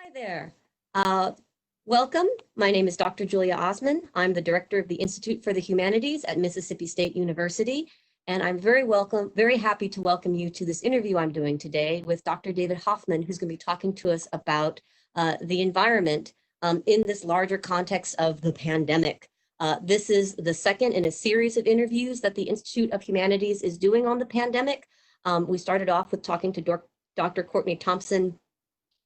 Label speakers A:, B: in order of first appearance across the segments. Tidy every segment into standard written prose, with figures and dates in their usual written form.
A: Hi there. Uh, Welcome. My name is Dr. Julia Osman. I'm the director of the Institute for the Humanities at Mississippi State University, and I'm very happy to welcome you to this interview I'm doing today with Dr. David Hoffman, who's going to be talking to us about the environment in this larger context of the pandemic. This is the second in a series of interviews that the Institute of Humanities is doing on the pandemic. We started off with talking to Dr. Courtney Thompson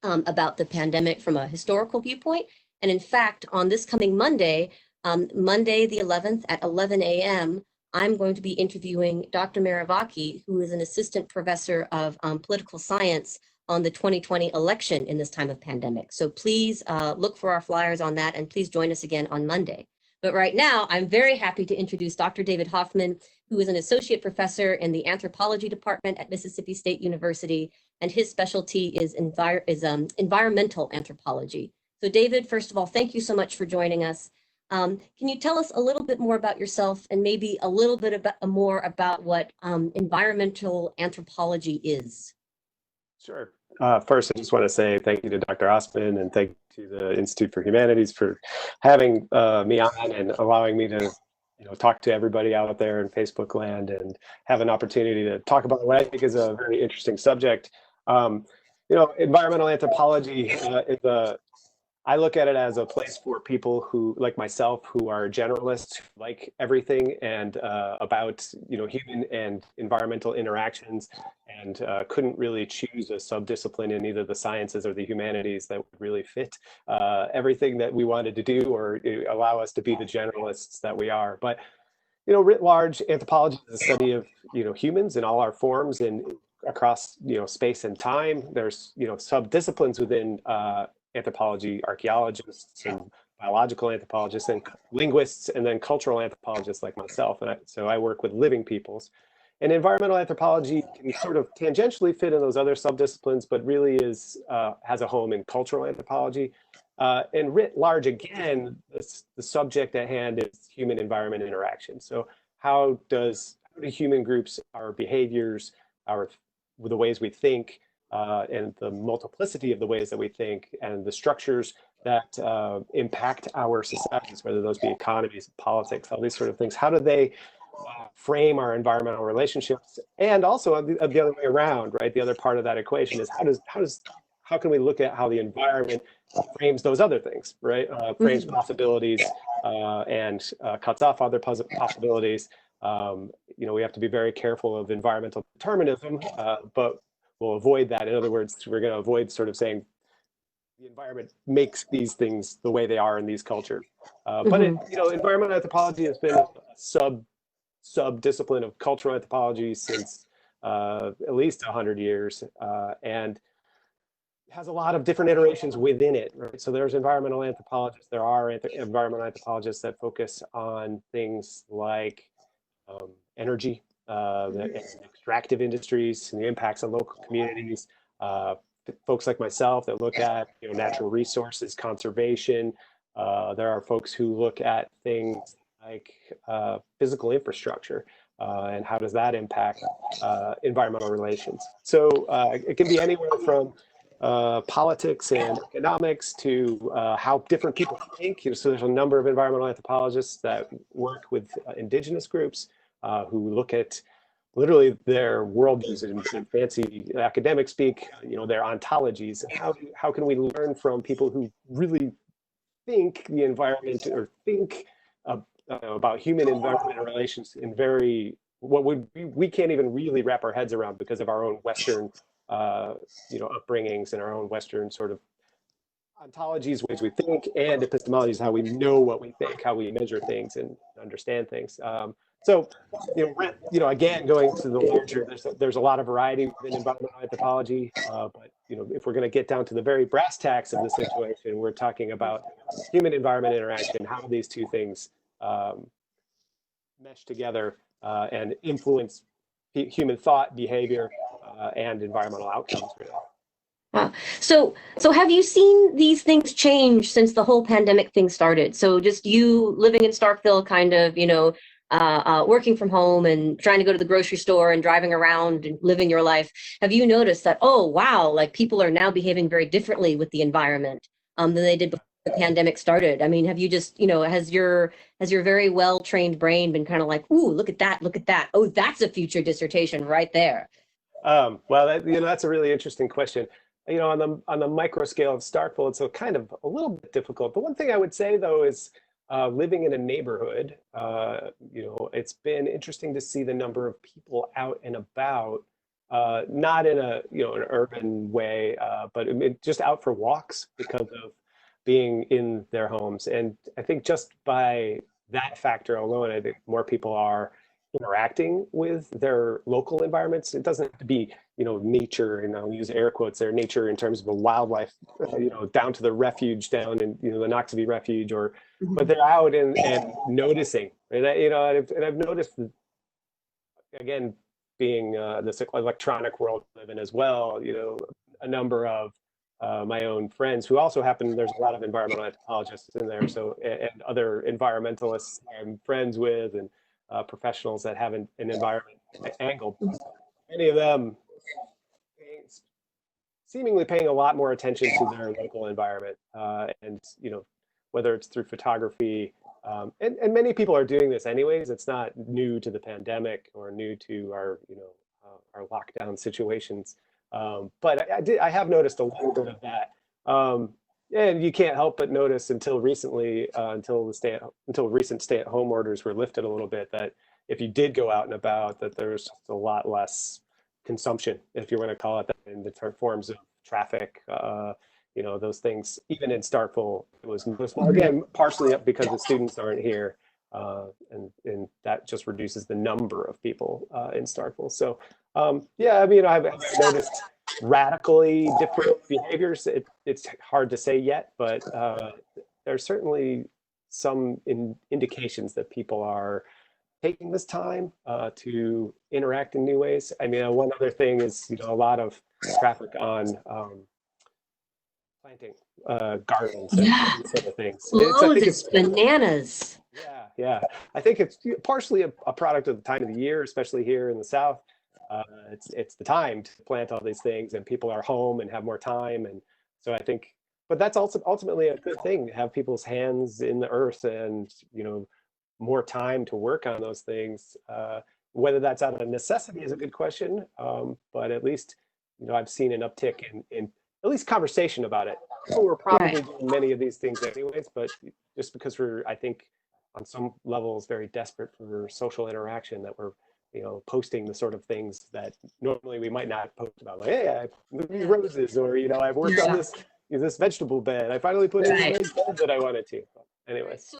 A: about the pandemic from a historical viewpoint. And in fact, on this coming Monday, Monday the 11th at 11 a.m., I'm going to be interviewing Dr. Maravaki, who is an assistant professor of political science on the 2020 election in this time of pandemic. So please look for our flyers on that, and please join us again on Monday. But right now, I'm very happy to introduce Dr. David Hoffman, who is an associate professor in the Anthropology department at Mississippi State University, and his specialty is environmental anthropology. So David, first of all, thank you so much for joining us. Can you tell us a little bit more about yourself and maybe a little bit more about what environmental anthropology is?
B: Sure. First, I just want to say thank you to Dr. Osman and thank you to the Institute for Humanities for having me on and allowing me to talk to everybody out there in Facebook land and have an opportunity to talk about what I think is a very interesting subject. Environmental anthropology is I look at it as a place for people who, like myself, who are generalists, like everything and about human and environmental interactions, and couldn't really choose a subdiscipline in either the sciences or the humanities that would really fit everything that we wanted to do or allow us to be the generalists that we are. But writ large, anthropology is the study of humans in all our forms and across space and time. There's subdisciplines within anthropology, archaeologists and biological anthropologists and linguists, and then cultural anthropologists like myself. And so I work with living peoples. And environmental anthropology can sort of tangentially fit in those other subdisciplines, but really has a home in cultural anthropology. And writ large, again, the subject at hand is human-environment interaction. So how do human groups, our behaviors, the ways we think, and the multiplicity of the ways that we think and the structures that impact our societies, whether those be economies, politics, all these sort of things, how do they frame our environmental relationships? And also the other way around, right? The other part of that equation is how can we look at how the environment frames those other things, right? Frames possibilities and cuts off other possibilities. We have to be very careful of environmental determinism, but we'll avoid that. In other words, we're going to avoid sort of saying the environment makes these things the way they are in these cultures. But environmental anthropology has been a sub-discipline of cultural anthropology since at least 100 years, and has a lot of different iterations within it. Right? So there's environmental anthropologists. There are environmental anthropologists that focus on things like energy, the extractive industries and the impacts on local communities. Folks like myself that look at natural resources, conservation. There are folks who look at things like physical infrastructure and how does that impact environmental relations. So it can be anywhere from politics and economics to how different people think. So there's a number of environmental anthropologists that work with indigenous groups who look at literally their worldviews in fancy academic speak, their ontologies. How can we learn from people who really think the environment or think about human environment relations in we can't even really wrap our heads around because of our own Western upbringings and our own Western sort of ontologies, ways we think, and epistemologies, how we know what we think, how we measure things and understand things. So, again, going to the literature, there's a lot of variety within environmental anthropology, but if we're going to get down to the very brass tacks of the situation, we're talking about human-environment interaction. How do these two things mesh together and influence human thought, behavior, and environmental outcomes?
A: Wow. So have you seen these things change since the whole pandemic thing started? So just you living in Starkville, kind of, working from home and trying to go to the grocery store and driving around and living your life, have you noticed that, oh, wow, like people are now behaving very differently with the environment than they did before the pandemic started? I mean, have you just, has your very well trained brain been kind of like, ooh, look at that, look at that. Oh, that's a future dissertation right there.
B: Well, that's a really interesting question. On the micro scale of Starkville, it's a kind of a little bit difficult. The one thing I would say though is living in a neighborhood. It's been interesting to see the number of people out and about, not in a an urban way, but just out for walks because of being in their homes. And I think just by that factor alone, I think more people are interacting with their local environments. It doesn't have to be, nature, and I'll use air quotes there, nature in terms of a wildlife, down to the refuge down in, the Noxubee Refuge, but they're out and noticing. And I've noticed, again, being this electronic world we live in as well, a number of my own friends who also happen, there's a lot of environmental anthropologists in there, so, and other environmentalists I'm friends with, and professionals that have an environment angle. Many of them seemingly paying a lot more attention to their local environment, and whether it's through photography, and many people are doing this anyways. It's not new to the pandemic or new to our lockdown situations, but I have noticed a little bit of that. And you can't help but notice until recently, until recent stay-at-home orders were lifted a little bit, that if you did go out and about, that there's just a lot less consumption, if you want to call it that, in the forms of traffic. Those things, even in Starkville, it was again partially up because the students aren't here, and that just reduces the number of people in Starkville. So yeah, I mean, I've noticed radically different behaviors. It's hard to say yet, but there's certainly some indications that people are taking this time to interact in new ways. I mean, one other thing is, a lot of traffic on planting gardens and
A: Yeah,
B: these sort of things.
A: loads. It's bananas.
B: Yeah. I think it's partially a product of the time of the year, especially here in the South. It's the time to plant all these things, and people are home and have more time, and so I think. But that's also ultimately a good thing, to have people's hands in the earth, and more time to work on those things. Whether that's out of necessity is a good question, but at least I've seen an uptick in at least conversation about it. People were probably
A: Right.
B: doing many of these things anyways, but just because we're, I think, on some levels, very desperate for social interaction, that we're posting the sort of things that normally we might not post about, like, hey, I planted these roses, or I've worked on
A: Yeah.
B: this vegetable bed. I finally put in the
A: Right.
B: raised bed that I wanted to.
A: Right.
B: Anyways.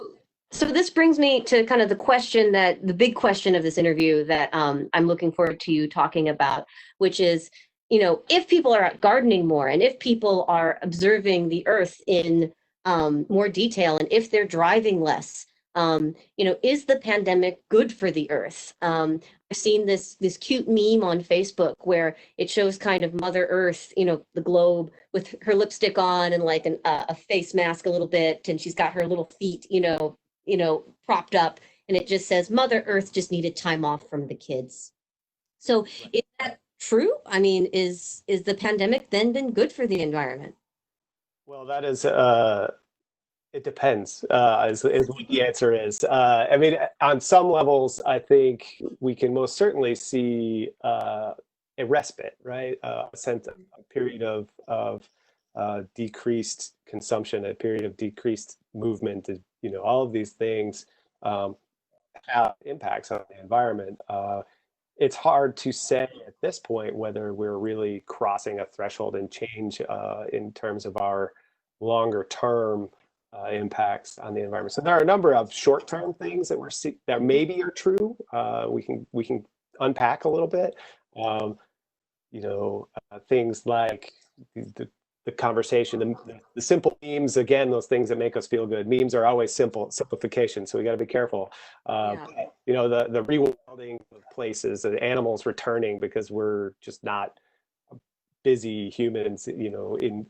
A: So this brings me to kind of the big question of this interview that I'm looking forward to you talking about, which is, if people are out gardening more, and if people are observing the earth in more detail, and if they're driving less, is the pandemic good for the earth? I've seen this cute meme on Facebook where it shows kind of Mother Earth, the globe with her lipstick on and like a face mask a little bit, and she's got her little feet, propped up, and it just says Mother Earth just needed time off from the kids. So is that true? I mean, is the pandemic then been good for the environment?
B: Well, that is, it depends, is what the answer is. I mean, on some levels, I think we can most certainly see a respite, right? A sense of a period of decreased consumption, a period of decreased movement. All of these things um, have impacts on the environment. It's hard to say at this point whether we're really crossing a threshold and change in terms of our longer term impacts on the environment. So there are a number of short term things that that maybe are true. We can unpack a little bit. Um, Things like the conversation, the simple memes, again, those things that make us feel good. Memes are always simplification, so we got to be careful.
A: Yeah.
B: The rewilding of places, the animals returning because we're just not busy humans, in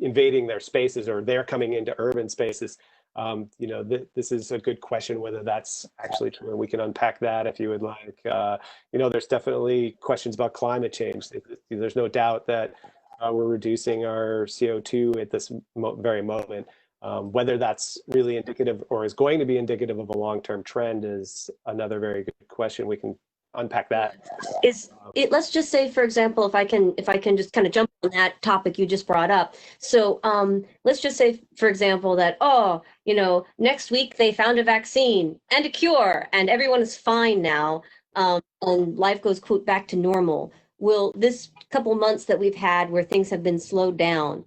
B: invading their spaces, or they're coming into urban spaces. This is a good question, whether that's actually true, and we can unpack that if you would like. There's definitely questions about climate change. There's no doubt that we're reducing our CO2 at this very moment. Whether that's really indicative or is going to be indicative of a long-term trend is another very good question. We can unpack that.
A: Let's just say, for example, if I can just kind of jump on that topic you just brought up. So let's just say, for example, that, next week they found a vaccine and a cure and everyone is fine now, and life goes, quote, back to normal. Will this couple months that we've had where things have been slowed down,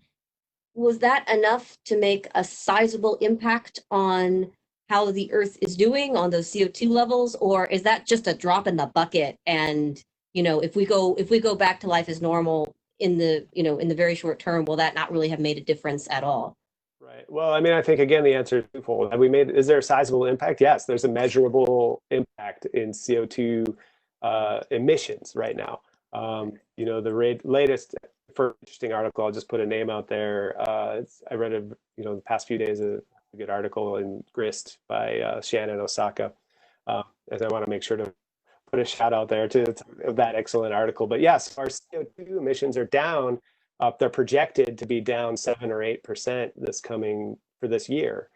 A: was that enough to make a sizable impact on how the Earth is doing on those CO2 levels, or is that just a drop in the bucket? And if we go back to life as normal in the very short term, will that not really have made a difference at all?
B: Right. Well, I mean, I think again the answer is twofold. Is there a sizable impact? Yes, there's a measurable impact in CO2 emissions right now. The latest for interesting article, I'll just put a name out there. I read the past few days a good article in Grist by Shannon Osaka, as I want to make sure to put a shout out there to that excellent article. But yes, our CO2 emissions are down. They're projected to be down 7 or 8% for this year,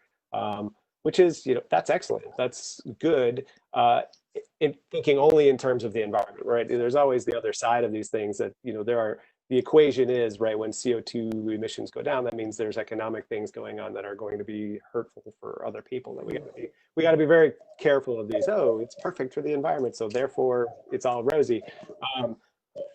B: which is, that's excellent. That's good. In thinking only in terms of the environment, right? There's always the other side of these things that, the equation is, right, when CO2 emissions go down, that means there's economic things going on that are going to be hurtful for other people, that we got to be very careful of these. Oh, it's perfect for the environment, so therefore it's all rosy.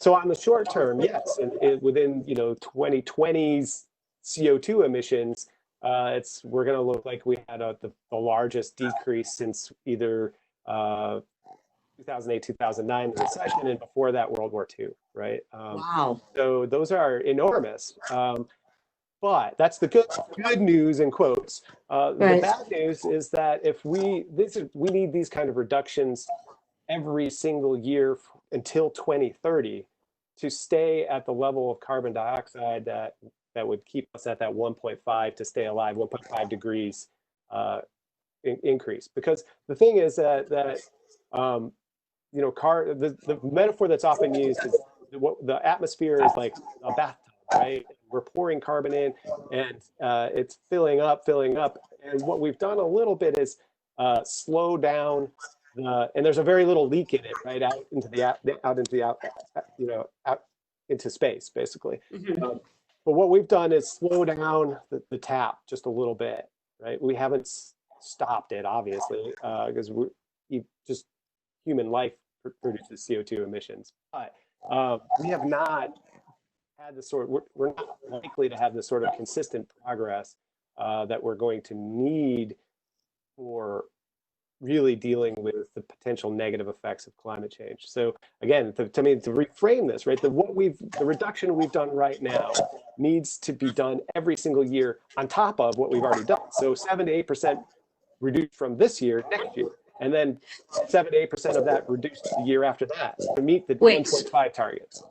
B: So on the short term, yes, within 2020's CO2 emissions, we're going to look like we had the largest decrease since either 2008, 2009, the recession, and before that, World War II, right?
A: Wow.
B: So those are enormous. But that's the good news in quotes.
A: Right.
B: The bad news is that if we need these kind of reductions every single year until 2030 to stay at the level of carbon dioxide that would keep us at that 1.5 to stay alive, 1.5 degrees increase. Because the thing is that the metaphor that's often used is the atmosphere is like a bathtub, right? We're pouring carbon in, and it's filling up. And what we've done a little bit is slow down, and there's a very little leak in it, right, out into space, basically.
A: Mm-hmm.
B: But what we've done is slow down the tap just a little bit, right? We haven't stopped it, obviously, because human life produces CO2 emissions. But we have not had we're not likely to have the sort of consistent progress that we're going to need for really dealing with the potential negative effects of climate change. So again, to reframe this, right, the reduction we've done right now needs to be done every single year on top of what we've already done. So 7 to 8% reduced from this year, next year, and then 7 to 8% of that reduced the year after that to meet the 1.5 targets.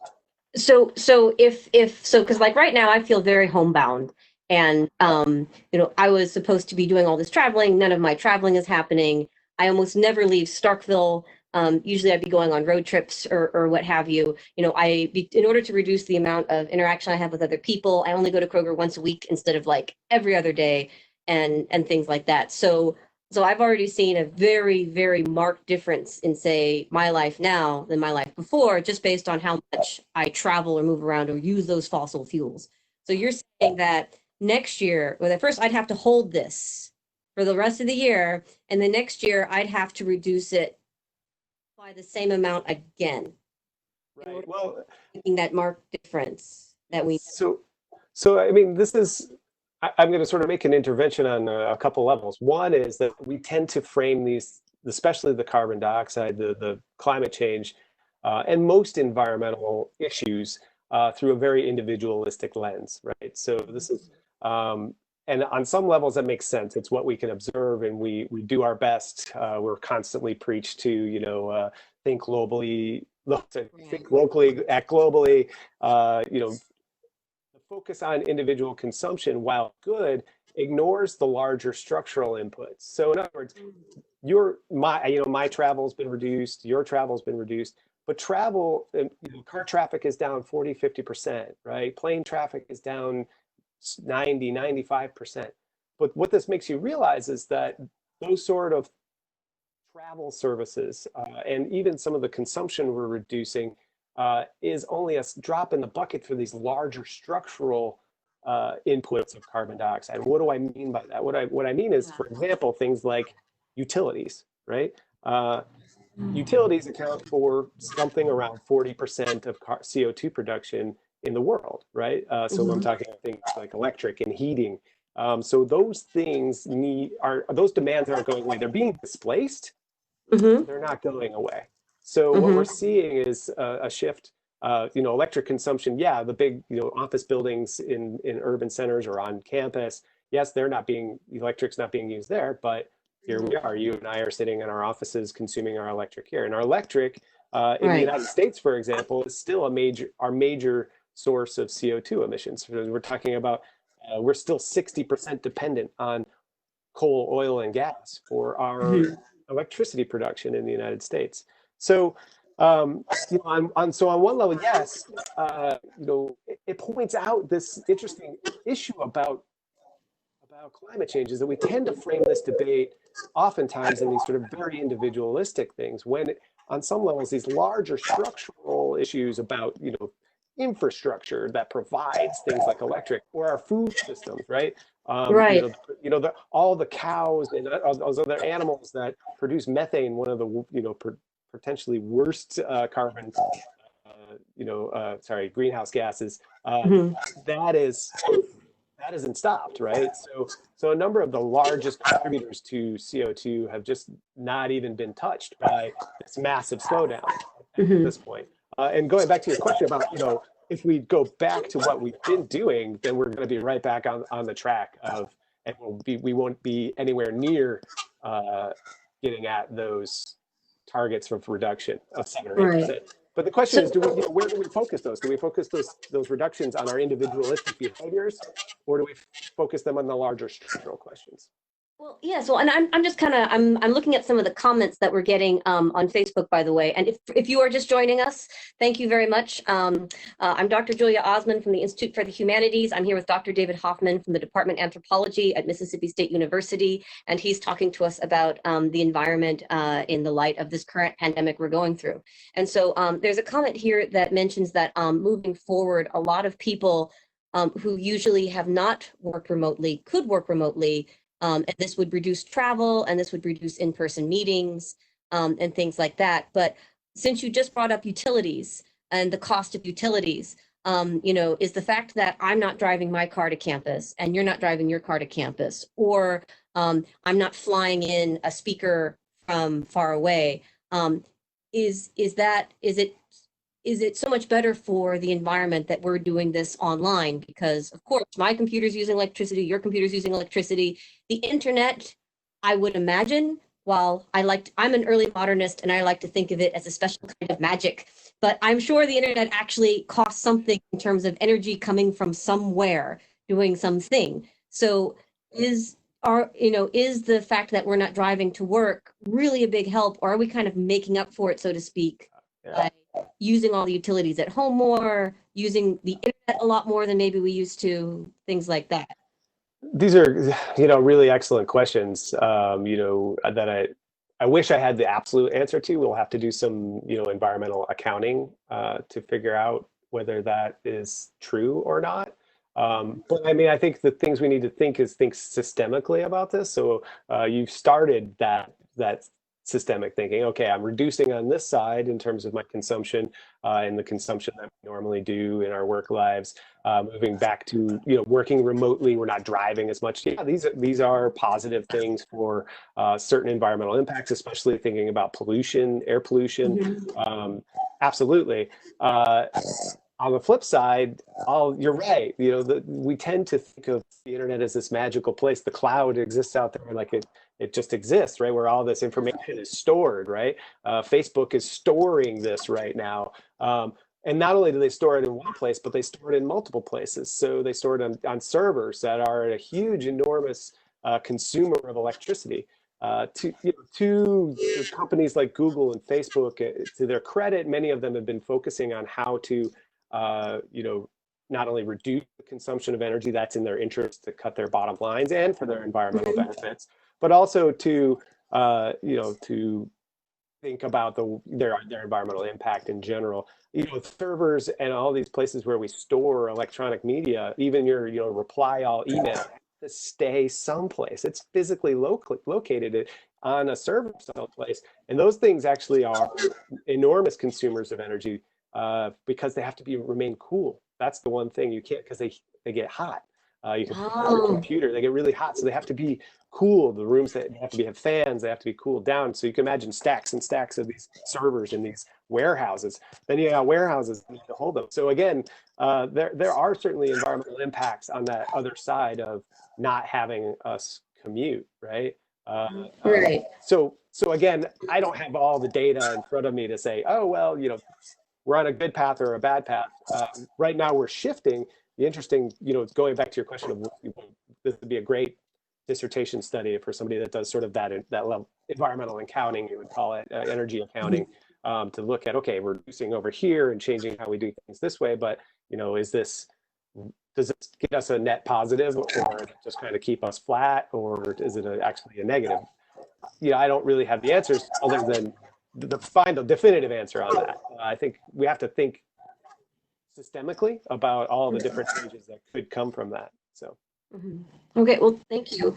A: So because like right now I feel very homebound, and I was supposed to be doing all this traveling. None of my traveling is happening. I almost never leave Starkville. Usually I'd be going on road trips or what have you. In order to reduce the amount of interaction I have with other people, I only go to Kroger once a week instead of like every other day, and things like that. So I've already seen a very, very marked difference in, say, my life now than my life before, just based on how much I travel or move around or use those fossil fuels. So you're saying that next year, well, at first I'd have to hold this for the rest of the year, and the next year I'd have to reduce it by the same amount again.
B: Right. Well,
A: making that marked difference that we.
B: So I mean, I'm going to sort of make an intervention on a couple levels. One is that we tend to frame these, especially the carbon dioxide, the climate change, and most environmental issues through a very individualistic lens, right? So this is, and on some levels that makes sense. It's what we can observe, and we do our best. We're constantly preached to, think globally, think locally, act globally, the focus on individual consumption, while good, ignores the larger structural inputs. So in other words, my travel's been reduced, your travel's been reduced, but travel, car traffic is down 40, 50%, right? Plane traffic is down 90, 95%. But what this makes you realize is that those sort of travel services and even some of the consumption we're reducing is only a drop in the bucket for these larger structural inputs of carbon dioxide. What do I mean by that? What I mean is, for example, things like utilities, right? Utilities account for something around 40% of CO2 production in the world, right? So I'm talking about things like electric and heating. So those things those demands aren't going away. They're being displaced. They're not going away. So what we're seeing is a shift. Electric consumption. Yeah, the big office buildings in urban centers or on campus. Yes, electric's not being used there, but here we are. You and I are sitting in our offices consuming our electric here. And our electric in the United States, for example, is still our major source of CO2 emissions. We're talking about we're still 60% dependent on coal, oil, and gas for our electricity production in the United States. So, on one level, yes, it points out this interesting issue about climate change is that we tend to frame this debate oftentimes in these sort of very individualistic things, when on some levels these larger structural issues about infrastructure that provides things like electric or our food systems, right? All the cows and those other animals that produce methane, one of the potentially worst carbon greenhouse gases, that isn't stopped, right? So a number of the largest contributors to CO2 have just not even been touched by this massive slowdown at this point. And going back to your question about, if we go back to what we've been doing, then we're going to be right back on the track and we won't be anywhere near getting at those targets of reduction of 7 or 8%. But the question is, where do we focus those? Do we focus those reductions on our individualistic behaviors, or do we focus them on the larger structural questions?
A: Well, yeah. So, and I'm just kind of I'm looking at some of the comments that we're getting on Facebook, by the way. And if you are just joining us, thank you very much. I'm Dr. Julia Osmond from the Institute for the Humanities. I'm here with Dr. David Hoffman from the Department of Anthropology at Mississippi State University, and he's talking to us about the environment in the light of this current pandemic we're going through. And so there's a comment here that mentions that moving forward, a lot of people who usually have not worked remotely could work remotely. And this would reduce travel, and this would reduce in-person meetings and things like that. But since you just brought up utilities and the cost of utilities, is the fact that I'm not driving my car to campus and you're not driving your car to campus, or I'm not flying in a speaker from far away, is it so much better for the environment that we're doing this online? Because of course, my computer's using electricity, your computer's using electricity. The internet, I would imagine, while I'm an early modernist and I like to think of it as a special kind of magic, but I'm sure the internet actually costs something in terms of energy coming from somewhere doing something. So is the fact that we're not driving to work really a big help, or are we kind of making up for it, so to speak, by using all the utilities at home more, using the internet a lot more than maybe we used to, things like that?
B: These are, really excellent questions, that I wish I had the absolute answer to. We'll have to do some, environmental accounting to figure out whether that is true or not. But I mean, I think the things we need to think systemically about this. So you've started that systemic thinking. Okay, I'm reducing on this side in terms of my consumption and the consumption that we normally do in our work lives. Moving back to working remotely, we're not driving as much. Yeah, these are positive things for certain environmental impacts, especially thinking about pollution, air pollution. Absolutely. On the flip side, you're right. We tend to think of the internet as this magical place. The cloud exists out there, like it just exists, right? Where all this information is stored, right? Facebook is storing this right now. And not only do they store it in one place, but they store it in multiple places. So they store it on servers that are a huge, enormous consumer of electricity. To companies like Google and Facebook, to their credit, many of them have been focusing on how to, not only reduce the consumption of energy that's in their interest to cut their bottom lines and for their environmental benefits, but also to think about their environmental impact in general. Servers and all these places where we store electronic media, even your reply all email, to stay someplace. It's physically located on a server someplace, and those things actually are enormous consumers of energy because they have to remain cool. That's the one thing you can't, because they get hot. You can put on your computer, they get really hot, so they have to be cool. The rooms that have to have fans, they have to be cooled down. So you can imagine stacks and stacks of these servers in these warehouses. Then you got warehouses that need to hold them. So again, there are certainly environmental impacts on that other side of not having us commute, right?
A: Right.
B: So again, I don't have all the data in front of me to say, oh well, we're on a good path or a bad path. Right now, we're shifting. The interesting, going back to your question of this would be a great dissertation study for somebody that does sort of that level, environmental accounting, you would call it, energy accounting, to look at, okay, we're reducing over here and changing how we do things this way, but does it get us a net positive, or just kind of keep us flat, or is it actually a negative? I don't really have the answers other than find a definitive answer on that. I think we have to think systemically about all the different changes that could come from that. So.
A: Okay, well, thank you.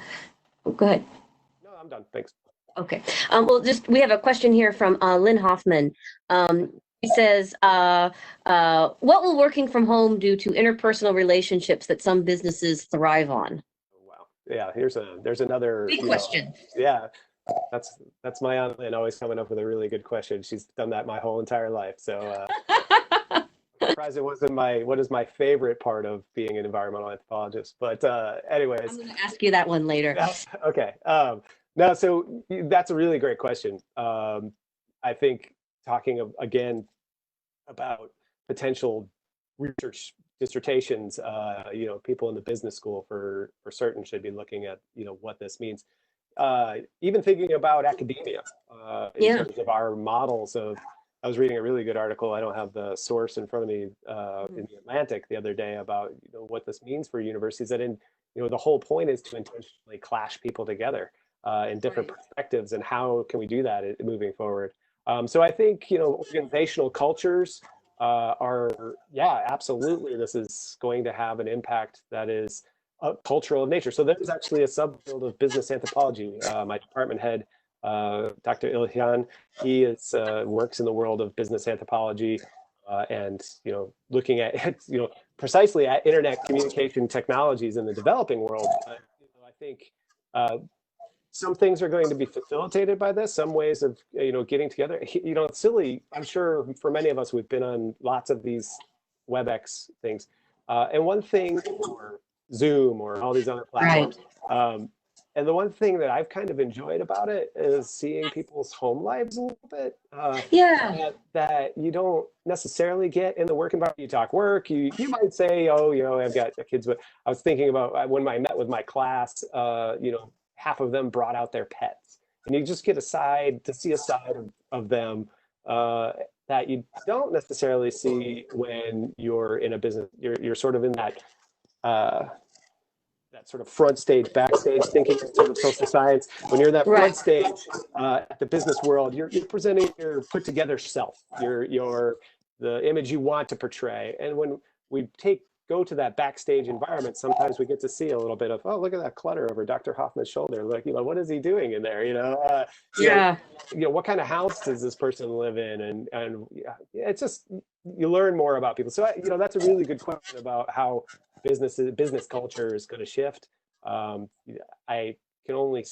A: Oh, go ahead.
B: No, I'm done. Thanks.
A: Okay. Well, we have a question here from Lynn Hoffman. He says, what will working from home do to interpersonal relationships that some businesses thrive on?
B: Oh, wow. Yeah, there's another
A: big question.
B: Yeah. That's my Aunt Lynn, always coming up with a really good question. She's done that my whole entire life. So I'm surprised it wasn't what is my favorite part of being an environmental anthropologist. But anyways.
A: I'm going to ask you that one later.
B: Okay. No, so that's a really great question. I think talking again about potential research dissertations, people in the business school for certain should be looking at, what this means. Even thinking about academia in terms of our models of, I was reading a really good article, I don't have the source in front of me, in the Atlantic the other day about what this means for universities, that the whole point is to intentionally clash people together in different perspectives, and how can we do that moving forward. So I think organizational cultures absolutely, this is going to have an impact that is cultural in nature. So there's actually a subfield of business anthropology. My department head, Dr. Ilhan, he works in the world of business anthropology, and looking at precisely at internet communication technologies in the developing world. I think some things are going to be facilitated by this. Some ways of getting together. It's silly. I'm sure for many of us, we've been on lots of these WebEx things, and one thing, or Zoom, or all these other platforms. And the one thing that I've kind of enjoyed about it is seeing people's home lives a little bit. That you don't necessarily get in the work environment. You talk work, you might say, oh, I've got kids, but I was thinking about when I met with my class, half of them brought out their pets. And you just get to see a side of them that you don't necessarily see when you're in a business. You're sort of in that sort of front stage, backstage thinking in sort of social science. When you're in that front stage at the business world, you're presenting your put together self, the image you want to portray. And when we go to that backstage environment, sometimes we get to see a little bit of, oh, look at that clutter over Dr. Hoffman's shoulder. Like, what is he doing in there? What kind of house does this person live in? And it's just, you learn more about people. So, that's a really good question about how business culture is going to shift. I can only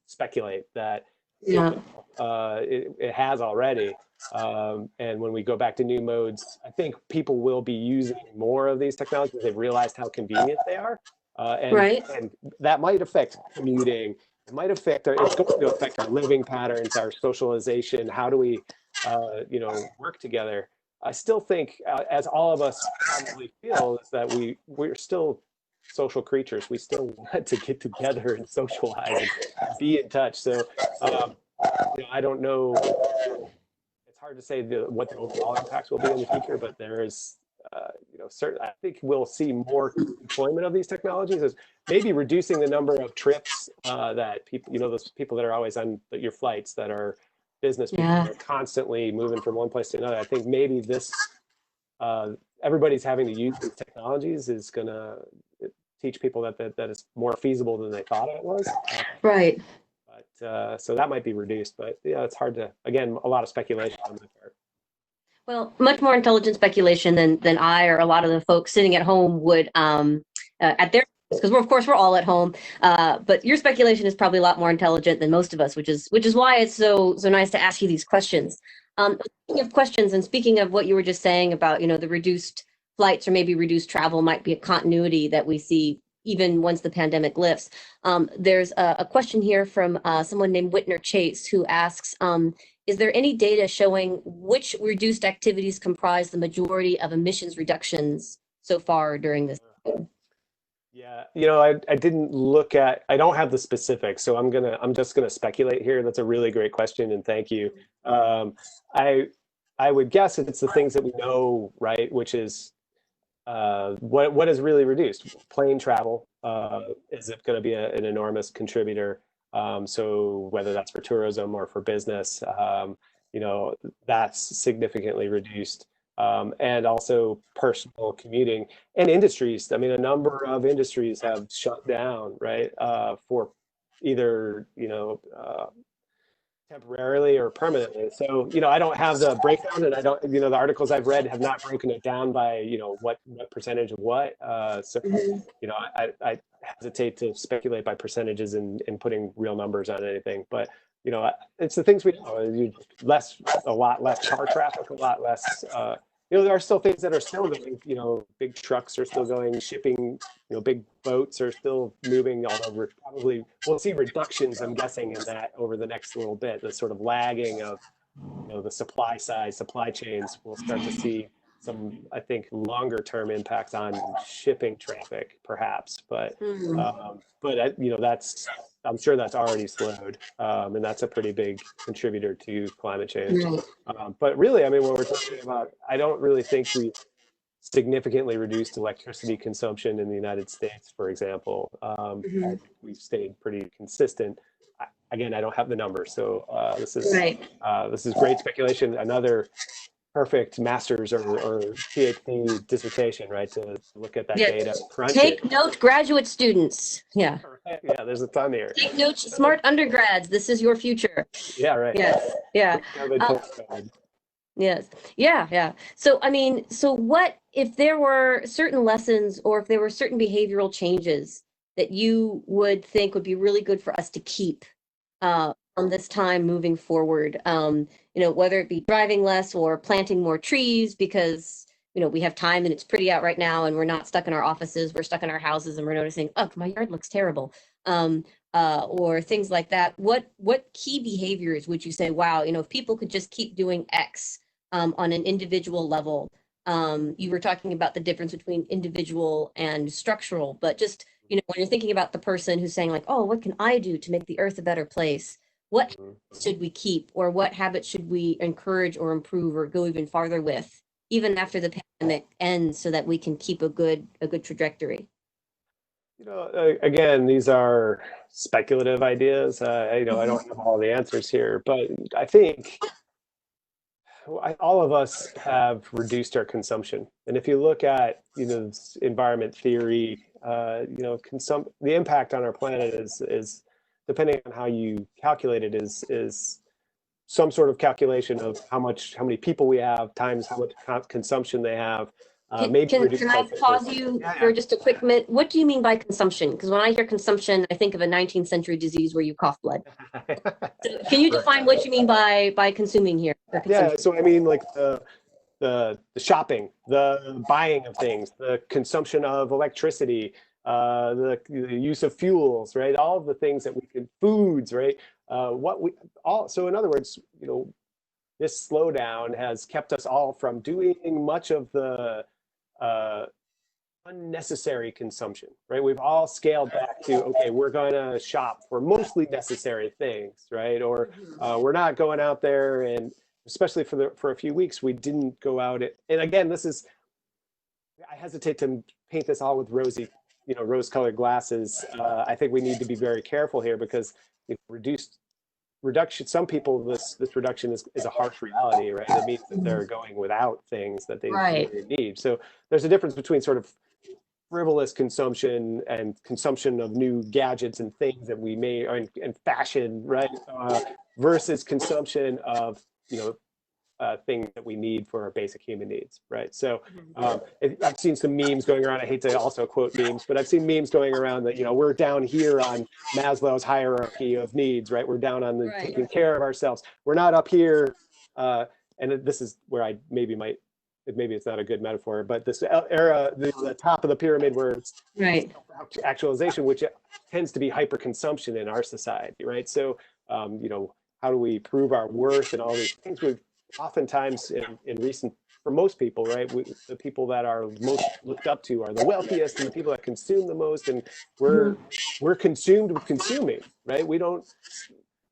B: speculate that it has already. And when we go back to new modes, I think people will be using more of these technologies. They've realized how convenient they are. And that might affect commuting. It's going to affect our living patterns, our socialization. How do we, work together? I still think, as all of us probably feel, is that we're still social creatures. We still want to get together and socialize and be in touch. So, I don't know. It's hard to say what the overall impacts will be in the future, but there is, certain. I think we'll see more deployment of these technologies as maybe reducing the number of trips that people, those people that are always on your flights that are business people
A: Yeah.
B: that are constantly moving from one place to another. I think maybe this everybody's having to use these technologies is going to teach people that it's more feasible than they thought it was.
A: Right.
B: But so that might be reduced, but yeah, it's hard to, again, a lot of speculation on my part.
A: Well, much more intelligent speculation than I or a lot of the folks sitting at home would at their, because of course we're all at home. But your speculation is probably a lot more intelligent than most of us, which is why it's so nice to ask you these questions. Speaking of questions, and speaking of what you were just saying about the reduced flights or maybe reduced travel might be a continuity that we see even once the pandemic lifts. There's a question here from someone named Whitner Chase who asks, is there any data showing which reduced activities comprise the majority of emissions reductions so far during this?
B: Yeah, I didn't look at, I don't have the specifics, so I'm just gonna speculate here. That's a really great question, and thank you. I I would guess it's the things that we know, right? Which is what is really reduced? Plane travel is it going to be an enormous contributor? So whether that's for tourism or for business, that's significantly reduced. And also personal commuting and industries. I mean, a number of industries have shut down, right? For either, temporarily or permanently. So, I don't have the breakdown, and I don't, the articles I've read have not broken it down by, what percentage of what. So,
A: Mhm.
B: I hesitate to speculate by percentages and putting real numbers on anything. But, it's the things we know. A lot less car traffic, a lot less. There are still things that are still going. Big trucks are still going, shipping. Big boats are still moving, although probably we'll see reductions, I'm guessing, in that over the next little bit. The sort of lagging of, the supply chains. We'll start to see some, I think, longer term impacts on shipping traffic, perhaps. But
A: Mhm.
B: that's, I'm sure that's already slowed, and that's a pretty big contributor to climate change.
A: Right.
B: But really, I mean, when we're talking about, I don't really think we significantly reduced electricity consumption in the United States, for example. I
A: Mhm.
B: think we've stayed pretty consistent. Again, I don't have the numbers, so
A: Right.
B: this is great speculation. Another perfect master's or PhD dissertation, right? To look at that
A: Yeah.
B: data, crunch it.
A: Take note, graduate students. Yeah.
B: Right? Yeah, there's a ton here.
A: Take note, smart undergrads. This is your future.
B: Yeah, right.
A: Yes. Yeah.
B: Pre-COVID, post-COVID.
A: Yes. Yeah. Yeah. So, I mean, so what if there were certain lessons or if there were certain behavioral changes that you would think would be really good for us to keep from this time moving forward? Whether it be driving less or planting more trees because, we have time and it's pretty out right now and we're not stuck in our offices, we're stuck in our houses and we're noticing, oh, my yard looks terrible. Or things like that. What key behaviors would you say, wow, if people could just keep doing X, on an individual level. You were talking about the difference between individual and structural, but just, when you're thinking about the person who's saying like, oh, what can I do to make the earth a better place? What
B: Mhm.
A: should we keep or what habits should we encourage or improve or go even farther with, even after the pandemic ends so that we can keep a good trajectory?
B: Again, these are speculative ideas. I don't have all the answers here, but I think all of us have reduced our consumption. And if you look at, environment theory, the impact on our planet is depending on how you calculate it is some sort of calculation of how many people we have times how much consumption they have,
A: Can,
B: maybe
A: can,
B: reduced
A: can
B: by
A: I
B: 50.
A: pause you
B: Yeah,
A: for just a quick minute? What do you mean by consumption? Because when I hear consumption, I think of a 19th century disease where you cough blood.
B: yeah.
A: So can you
B: Right.
A: define what you mean by consuming here? Or
B: Yeah,
A: consumption?
B: so I mean, like the shopping, the buying of things, the consumption of electricity, the use of fuels, right? All of the things that we could, foods, right? What we all, so in other words, this slowdown has kept us all from doing much of the uh, unnecessary consumption, right? We've all scaled back to, okay, we're going to shop for mostly necessary things, right? Or we're not going out there, and especially for a few weeks, we didn't go out. And again, I hesitate to paint this all with rose-colored glasses. I think we need to be very careful here because if reduction, some people, this reduction is a harsh reality, right? It means that they're going without things that they
A: Right.
B: really need. So there's a difference between sort of frivolous consumption and consumption of new gadgets and things that we may, and fashion, right? Versus consumption of, things that we need for our basic human needs, right? So I've seen some memes going around. I hate to also quote memes, but I've seen memes going around that, we're down here on Maslow's hierarchy of needs, right? We're down on the taking care of ourselves. We're not up here. And this is where I maybe it's not a good metaphor, but this era, the top of the pyramid where it's actualization, which tends to be hyperconsumption in our society, right? So, how do we prove our worth and all these things? We've oftentimes in recent, for most people, right, the people that are most looked up to are the wealthiest and the people that consume the most, and we're consumed with consuming, right? We don't.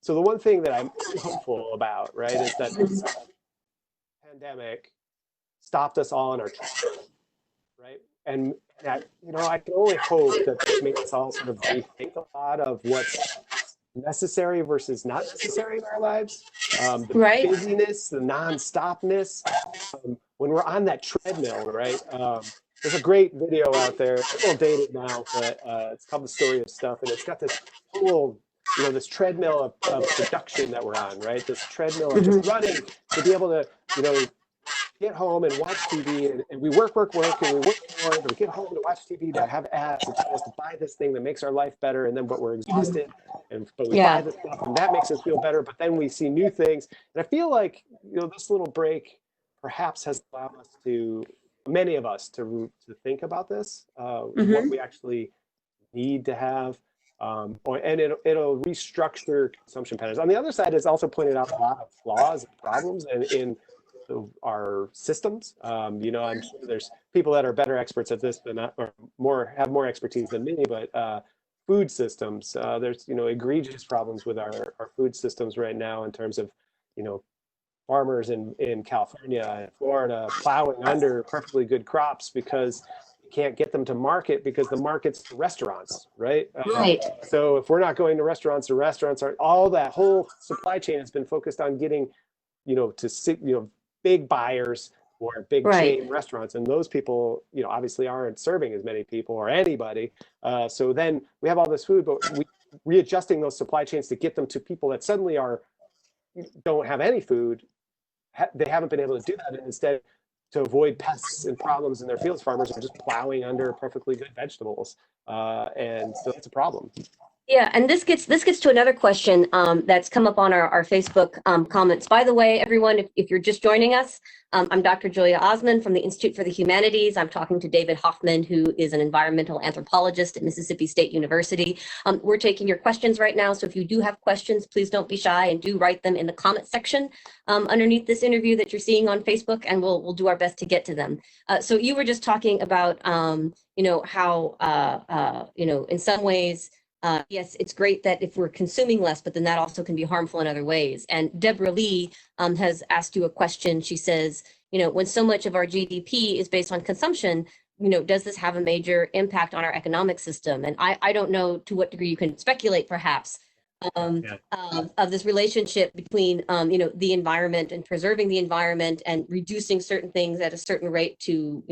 B: So the one thing that I'm hopeful about, right, is that this pandemic stopped us all in our tracks, right? And that, I can only hope that this makes us all sort of rethink a lot of what's necessary versus not necessary in our lives. The busyness, the non-stopness. When we're on that treadmill, right? There's a great video out there. It's a little dated now, but it's called The Story of Stuff, and it's got this whole, this treadmill of production that we're on, right? This treadmill of just running to be able to, get home and watch TV, and we work, and we work more, and we get home to watch TV to have ads and tell us to buy this thing that makes our life better, and then but we're exhausted, but we buy this stuff and that makes us feel better, but then we see new things. And I feel like, this little break perhaps has allowed many of us to think about this, what we actually need to have. And it'll restructure consumption patterns. On the other side, it's also pointed out a lot of flaws and problems in our systems. I'm sure there's people that are better experts at this than or have more expertise than me, but food systems, there's egregious problems with our food systems right now in terms of farmers in California and Florida plowing under perfectly good crops because you can't get them to market because the market's the restaurants, right? So if we're not going to restaurants, the restaurants are, all that whole supply chain has been focused on getting to big buyers or big chain restaurants, and those people obviously aren't serving as many people or anybody, so then we have all this food, but readjusting those supply chains to get them to people that suddenly don't have any food. They haven't been able to do that, and instead, to avoid pests and problems in their fields, farmers are just plowing under perfectly good vegetables, and so it's a problem.
A: Yeah, and this gets to another question that's come up on our Facebook comments. By the way, everyone, if you're just joining us, I'm Dr. Julia Osmond from the Institute for the Humanities. I'm talking to David Hoffman, who is an environmental anthropologist at Mississippi State University. We're taking your questions right now, so if you do have questions, please don't be shy and do write them in the comment section underneath this interview that you're seeing on Facebook, and we'll do our best to get to them. So you were just talking about, how, in some ways, yes, it's great that if we're consuming less, but then that also can be harmful in other ways. And Deborah Lee has asked you a question. She says, when so much of our GDP is based on consumption, does this have a major impact on our economic system? And I don't know to what degree you can speculate, perhaps, of this relationship between, the environment and preserving the environment and reducing certain things at a certain rate to,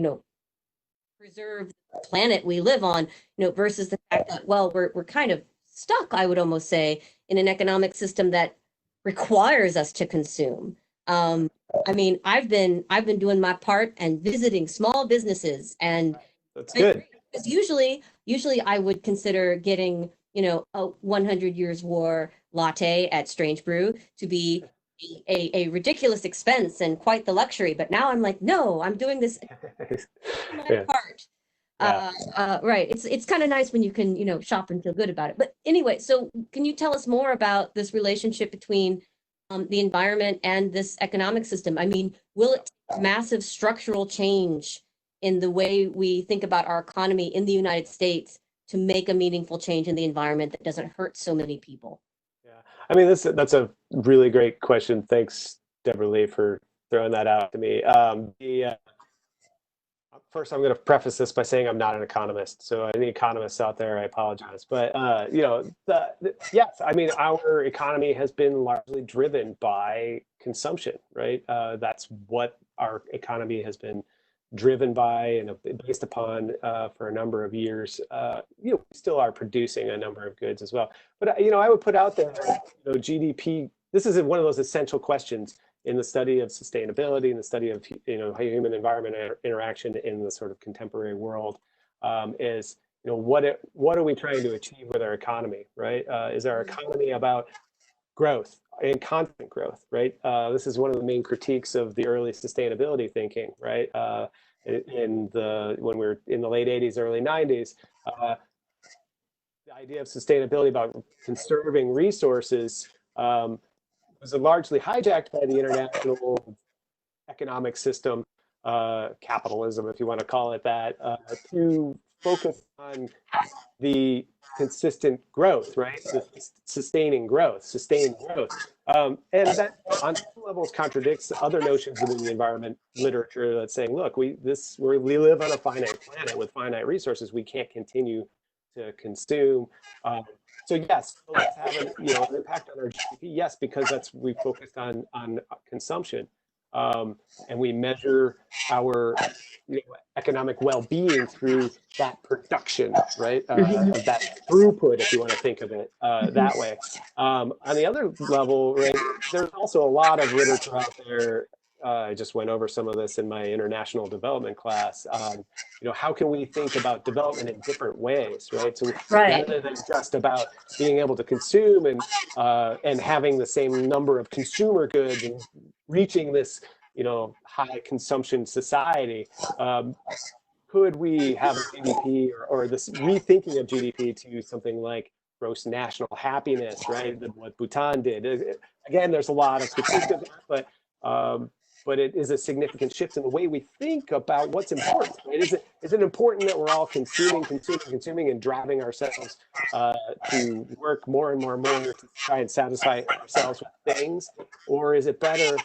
A: preserve the planet we live on, versus the fact that, well, we're kind of stuck, I would almost say, in an economic system that requires us to consume. I mean, I've been doing my part and visiting small businesses, and
B: that's good.
A: Because usually I would consider getting, a 100 Years War latte at Strange Brew to be a ridiculous expense and quite the luxury, but now I'm like, no, I'm doing this my part. Right. It's kind of nice when you can, shop and feel good about it. But anyway, so can you tell us more about this relationship between the environment and this economic system? I mean, will it take massive structural change in the way we think about our economy in the United States to make a meaningful change in the environment that doesn't hurt so many people?
B: Yeah, I mean, that's a really great question. Thanks, Deborah Lee, for throwing that out to me. First, I'm going to preface this by saying I'm not an economist. So any economists out there, I apologize. But yes, I mean, our economy has been largely driven by consumption, right? That's what our economy has been driven by and based upon for a number of years. We still are producing a number of goods as well. But I would put out there, GDP. This is one of those essential questions in the study of sustainability, in the study of human environment interaction in the sort of contemporary world, is what are we trying to achieve with our economy, right? Is our economy about growth and constant growth, right? This is one of the main critiques of the early sustainability thinking, right? When we were in the late 80s, early 90s, the idea of sustainability about conserving resources was largely hijacked by the international economic system, capitalism, if you want to call it that, to focus on the consistent growth, right? The sustained growth. And that on some levels contradicts other notions within the environment literature that's saying, look, we live on a finite planet with finite resources. We can't continue to consume. So yes, let's have an impact on our GDP. Yes, because we focused on consumption, and we measure our economic well-being through that production, right? That throughput, if you want to think of it that way. On the other level, right, there's also a lot of literature out there. I just went over some of this in my international development class. How can we think about development in different ways, right? So rather than just about being able to consume and having the same number of consumer goods and reaching this high consumption society, could we have a GDP or this rethinking of GDP to something like gross national happiness, right? What Bhutan did. Again, there's a lot of critiques of that, but it is a significant shift in the way we think about what's important. Right? Is it important that we're all consuming, and driving ourselves to work more and more to try and satisfy ourselves with things? Or is it better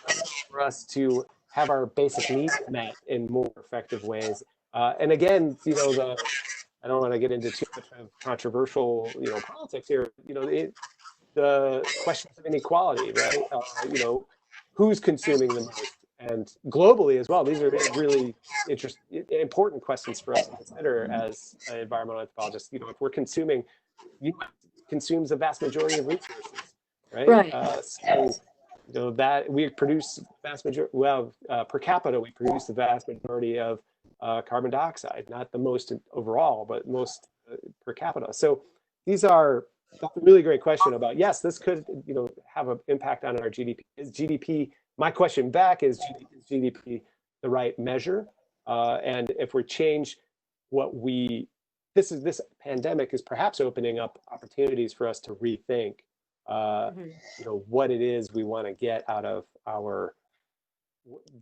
B: for us to have our basic needs met in more effective ways? And again, I don't want to get into too much of controversial, politics here. The questions of inequality, right? Who's consuming the most, and globally as well. These are really important questions for us to consider as environmental anthropologists. If we're consuming, consumes a vast majority of resources, right?
A: Right.
B: So, that we produce vast majority. Well, per capita, we produce the vast majority of carbon dioxide, not the most overall, but most per capita. So that's a really great question about, yes, this could, have an impact on our GDP. Is GDP, my question back is GDP the right measure? And if we change this pandemic is perhaps opening up opportunities for us to rethink, what it is we want to get out of our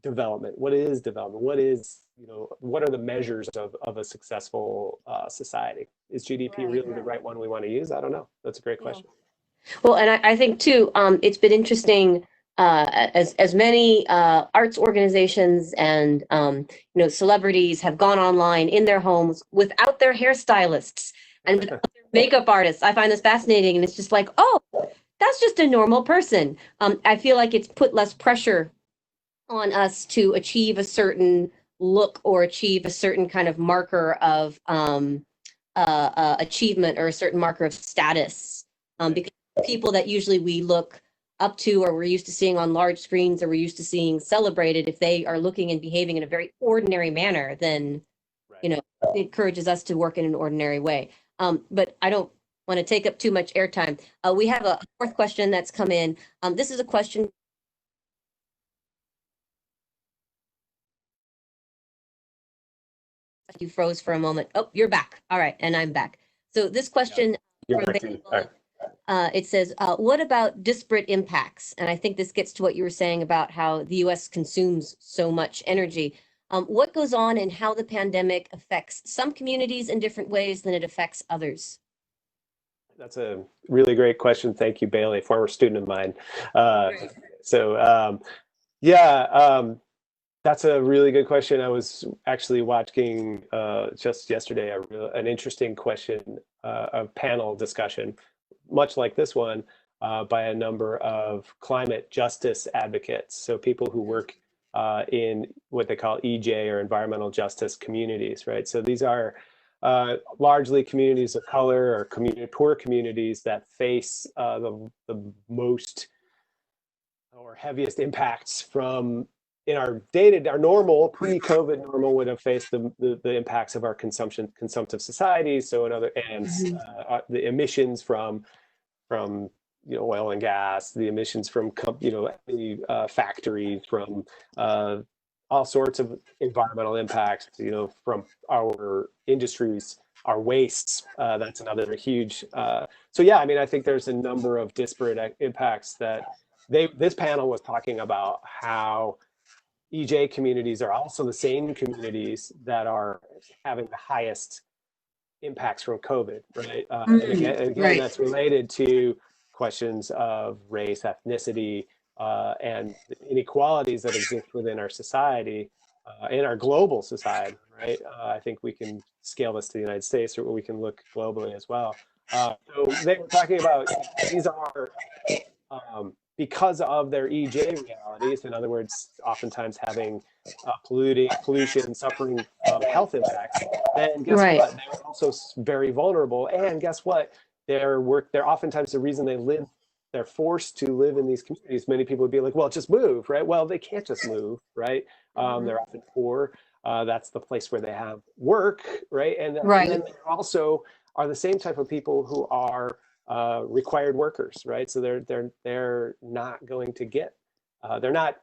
B: development. What is development? What are the measures of a successful society? Is GDP really the right one we want to use? I don't know. That's a great question.
A: Well, and I think too, it's been interesting as many arts organizations and celebrities have gone online in their homes without their hairstylists and without their makeup artists. I find this fascinating, and it's just like, oh, that's just a normal person. I feel like it's put less pressure on us to achieve a certain look or achieve a certain kind of marker of achievement or a certain marker of status, because people that usually we look up to or we're used to seeing on large screens or we're used to seeing celebrated, if they are looking and behaving in a very ordinary manner, then it encourages us to work in an ordinary way. But I don't want to take up too much airtime. We have a fourth question that's come in. This is a question. You froze for a moment. Oh, you're back. All right, and I'm back. So this question from It says, what about disparate impacts? And I think this gets to what you were saying about how the US consumes so much energy. What goes on and how the pandemic affects some communities in different ways than it affects others?
B: That's a really great question. Thank you, Bailey, former student of mine.
A: Right.
B: So, yeah, that's a really good question. I was actually watching just yesterday an interesting question, a panel discussion, much like this one, by a number of climate justice advocates. So people who work in what they call EJ or environmental justice communities, right? So these are largely communities of color or poor communities that face the most or heaviest impacts from in our our normal pre-COVID normal would have faced the impacts of our consumptive societies. So another and
A: Mhm.
B: the emissions from oil and gas, the emissions from the factories, from uh, all sorts of environmental impacts, from our industries, our wastes. That's another huge. So yeah, I mean, I think there's a number of disparate impacts that this panel was talking about how EJ communities are also the same communities that are having the highest impacts from COVID, right? And again,
A: Right.
B: that's related to questions of race, ethnicity, and inequalities that exist within our society, in our global society, right? I think we can scale this to the United States, or we can look globally as well. So they were talking about these are because of their EJ realities, in other words, oftentimes having pollution, suffering health impacts, then guess
A: Right.
B: what? They're also very vulnerable. And guess what? They're oftentimes the reason they're forced to live in these communities. Many people would be like, well, just move, right? Well, they can't just move, right?
A: Mhm.
B: They're often poor. That's the place where they have work, right? And then
A: Right.
B: they also are the same type of people who are required workers, right? So they're not going to get they're not,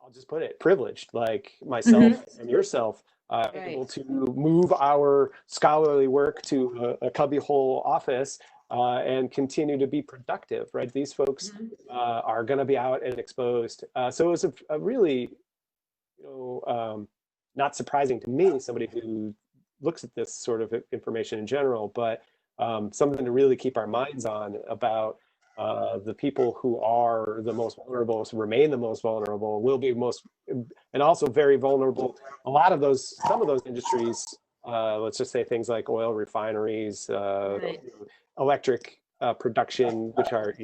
B: I'll just put it, privileged like
A: Mhm.
B: myself and yourself,
A: Right.
B: able to move our scholarly work to a cubbyhole office and continue to be productive, right? These folks
A: Mhm.
B: are going to be out and exposed. So it was a really, you not surprising to me, somebody who looks at this sort of information in general, but something to really keep our minds on about the people who are the most vulnerable, remain the most vulnerable, will be most, and also very vulnerable. Some of those industries, let's just say things like oil refineries,
A: Right.
B: electric production, which are,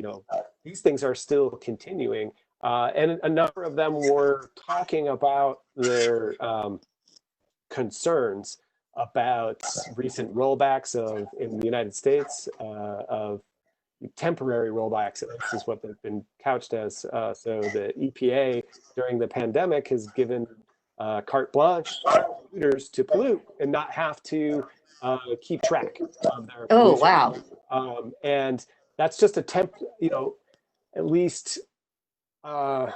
B: these things are still continuing. And a number of them were talking about their concerns about recent rollbacks in the United States of temporary rollbacks. This is what they've been couched as. So the EPA during the pandemic has given carte blanche to polluters to pollute and not have to keep track of their
A: Oh,
B: pollution.
A: wow.
B: And that's just at least uh,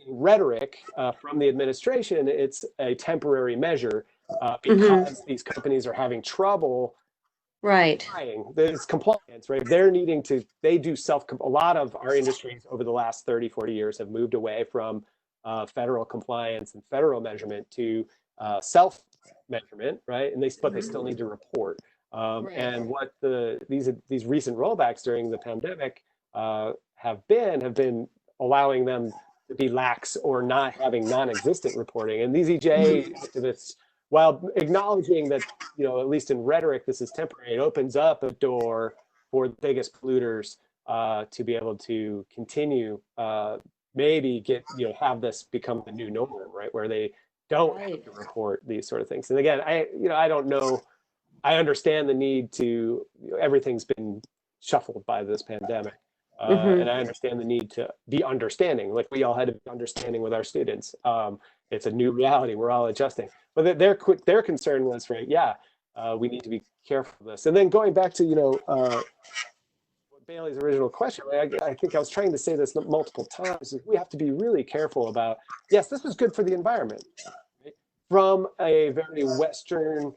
B: rhetoric from the administration, it's a temporary measure
A: Hmm.
B: because these companies are having trouble
A: Right.
B: complying. There's compliance, right? They're needing to, they do a lot of our industries over the last 30, 40 years have moved away from federal compliance and federal measurement to self measurement, right? But they still
A: Mhm.
B: need to report.
A: Right.
B: And what these recent rollbacks during the pandemic have been allowing them to be lax or not having non-existent reporting. And these EJ
A: Mhm.
B: activists, while acknowledging that, at least in rhetoric, this is temporary, it opens up a door for the biggest polluters to be able to continue, maybe have this become the new normal, right? Where they don't have
A: Right.
B: to report these sort of things. And again, I don't know. I understand the need to, everything's been shuffled by this pandemic. And
A: Hmm.
B: I understand the need to be understanding, like we all had to be understanding with our students. It's a new reality. We're all adjusting. But their concern was, right, yeah, we need to be careful of this. And then going back to, Bailey's original question, right, I think I was trying to say this multiple times, is we have to be really careful about, yes, this is good for the environment, right? From a very Western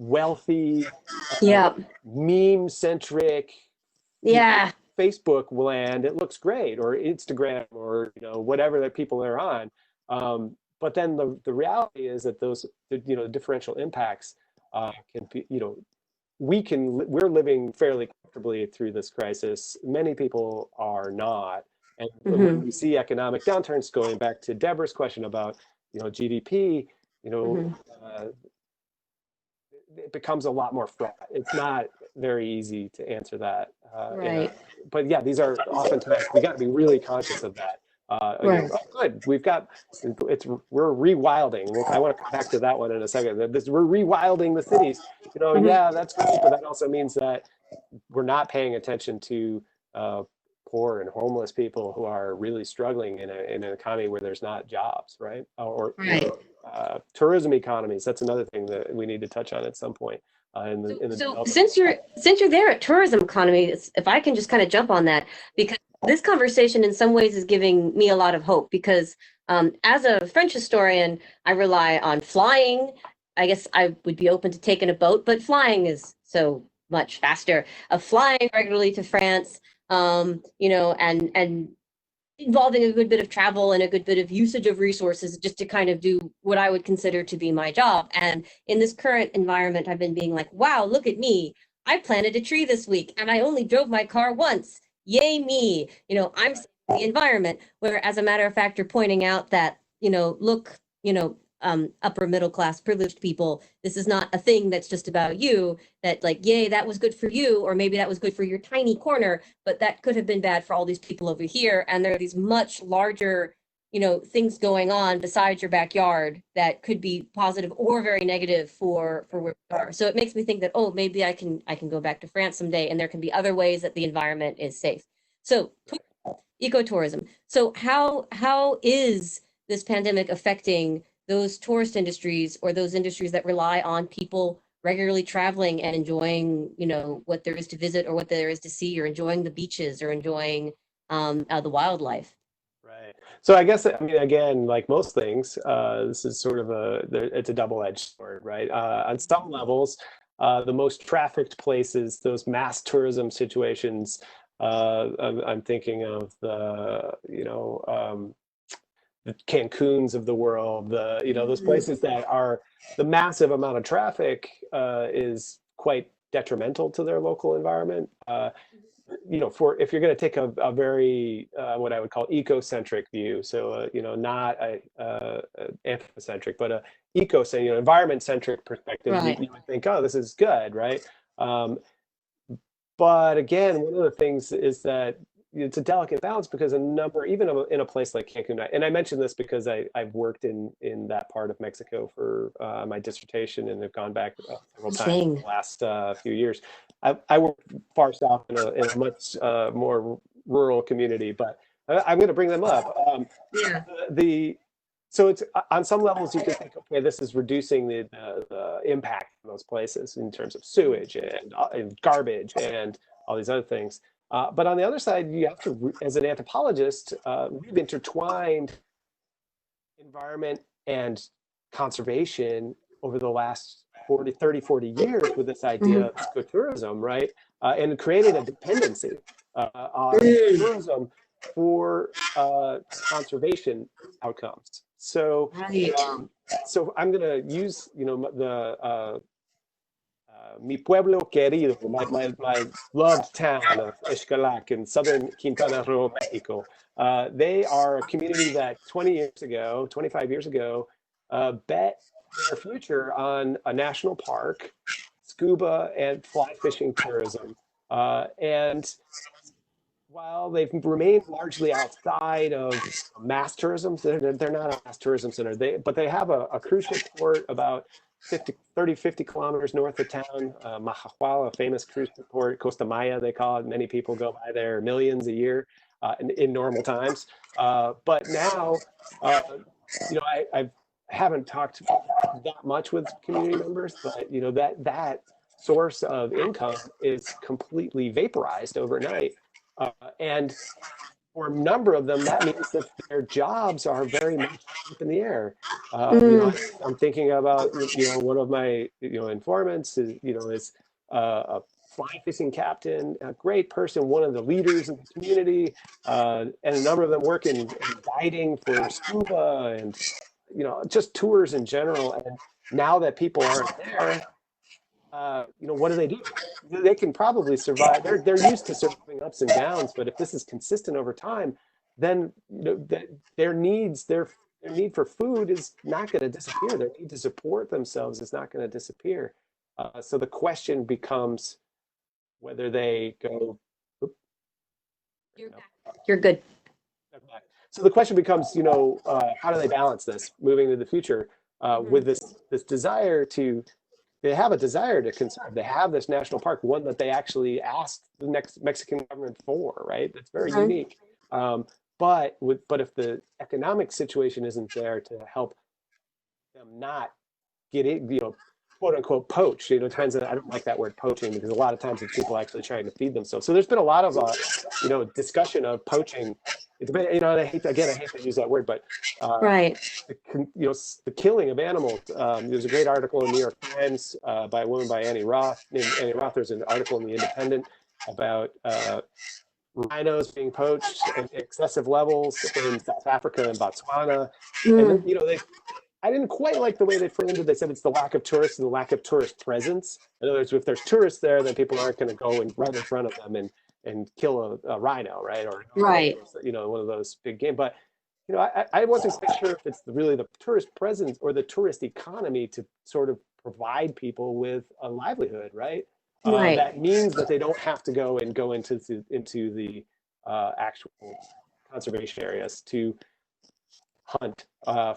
B: wealthy,
A: Yeah.
B: meme-centric,
A: Yeah.
B: Facebook land, it looks great, or Instagram, or whatever that people are on. But then the reality is that those differential impacts can be we're living fairly comfortably through this crisis. Many people are not, and when
A: Hmm.
B: we see economic downturns, going back to Deborah's question about GDP,
A: Hmm.
B: uh, it becomes a lot more fraught. It's not very easy to answer that.
A: Right.
B: But yeah, these are oftentimes, we got to be really conscious of that.
A: Right.
B: Oh, good, we're rewilding. I want to come back to that one in a second. We're rewilding the cities.
A: Hmm.
B: Yeah, that's great, but that also means that we're not paying attention to poor and homeless people who are really struggling in an economy where there's not jobs, right?
A: Right.
B: Tourism economies. That's another thing that we need to touch on at some point in the
A: So
B: development.
A: since you're there at tourism economy, if I can just kind of jump on that, because this conversation in some ways is giving me a lot of hope because as a French historian, I rely on flying. I guess I would be open to taking a boat, but flying is so much faster. Flying regularly to France, and involving a good bit of travel and a good bit of usage of resources just to kind of do what I would consider to be my job. And in this current environment, I've been being like, wow, look at me. I planted a tree this week and I only drove my car once. Yay, me. I'm saving the environment. Where, as a matter of fact, you're pointing out that, look, upper middle class privileged people, this is not a thing that's just about you, that like, yay, that was good for you, or maybe that was good for your tiny corner, but that could have been bad for all these people over here. And there are these much larger, things going on besides your backyard that could be positive or very negative for where we are. So it makes me think that, oh, maybe I can go back to France someday, and there can be other ways that the environment is safe. So ecotourism. So how is this pandemic affecting those tourist industries or those industries that rely on people regularly traveling and enjoying, what there is to visit or what there is to see, or enjoying the beaches or enjoying the wildlife?
B: Right. So I guess, I mean, again, like most things, this is sort of it's a double-edged sword, right? On some levels, the most trafficked places, those mass tourism situations, I'm thinking of the Cancuns of the world, those places that are, the massive amount of traffic is quite detrimental to their local environment. For if you're going to take a very what I would call ecocentric view, so not anthropocentric, but a environment centric perspective,
A: Right.
B: you would think, oh, this is good, right? Um, but again, one of the things is that it's a delicate balance because even in a place like Cancun, and I mentioned this because I've worked in that part of Mexico for my dissertation and have gone back several times in
A: Thing.
B: the last few years. I worked far south in a much more rural community, but I'm going to bring them up.
A: Yeah.
B: The So it's on some levels you can think, okay, this is reducing the impact in those places in terms of sewage and garbage and all these other things. But on the other side, you have to, as an anthropologist, we've intertwined environment and conservation over the last 40 years with this idea of ecotourism, right? And created a dependency on tourism for conservation outcomes.
A: Right.
B: So I'm going to use, the mi pueblo querido, my loved town of Xcalac in southern Quintana Roo, Mexico. They are a community that 25 years ago, bet their future on a national park, scuba and fly fishing tourism. And while they've remained largely outside of mass tourism, they're not a mass tourism center. But they have a cruise ship port about 50 kilometers north of town. Mahahual, a famous cruise ship port, Costa Maya, they call it. Many people go by there, millions a year in normal times. But now, I haven't talked that much with community members, but that source of income is completely vaporized overnight. And for a number of them, that means that their jobs are very much up in the air. You know, I'm thinking about, you know, one of my, you know, informants is, you know, is a fly fishing captain, a great person, one of the leaders in the community, and a number of them work in guiding for scuba and, you know, just tours in general. And now that people aren't there, you know, what do? They can probably survive. They're used to surviving ups and downs, but if this is consistent over time, then you know that their need for food is not going to disappear. Their need to support themselves is not going to disappear. So the question becomes whether they go. Oop,
A: You're back. You're good.
B: so the question becomes, you know, how do they balance this moving into the future with this desire to they have a desire to conserve. They have this national park, one that they actually asked the next Mexican government for, right? That's very unique. But if the economic situation isn't there to help them not get it, you know, quote unquote poach, you know, depends on, I don't like that word poaching because a lot of times it's people actually trying to feed themselves. So there's been a lot of, you know, discussion of poaching. It's been, you know, and I hate to use that word, but
A: Right.
B: you know, the killing of animals. There's a great article in the New York Times by a woman by Annie Roth. Annie Roth, there's an article in the Independent about rhinos being poached at excessive levels in South Africa and Botswana. And then, you know, I didn't quite like the way they framed it. They said it's the lack of tourists and the lack of tourist presence. In other words, if there's tourists there, then people aren't going to go and right in front of them and kill a rhino, right? Or
A: Right.
B: you know, one of those big game. But you know, I wasn't quite sure if it's really the tourist presence or the tourist economy to sort of provide people with a livelihood, right?
A: Right.
B: That means that they don't have to go into the actual conservation areas to hunt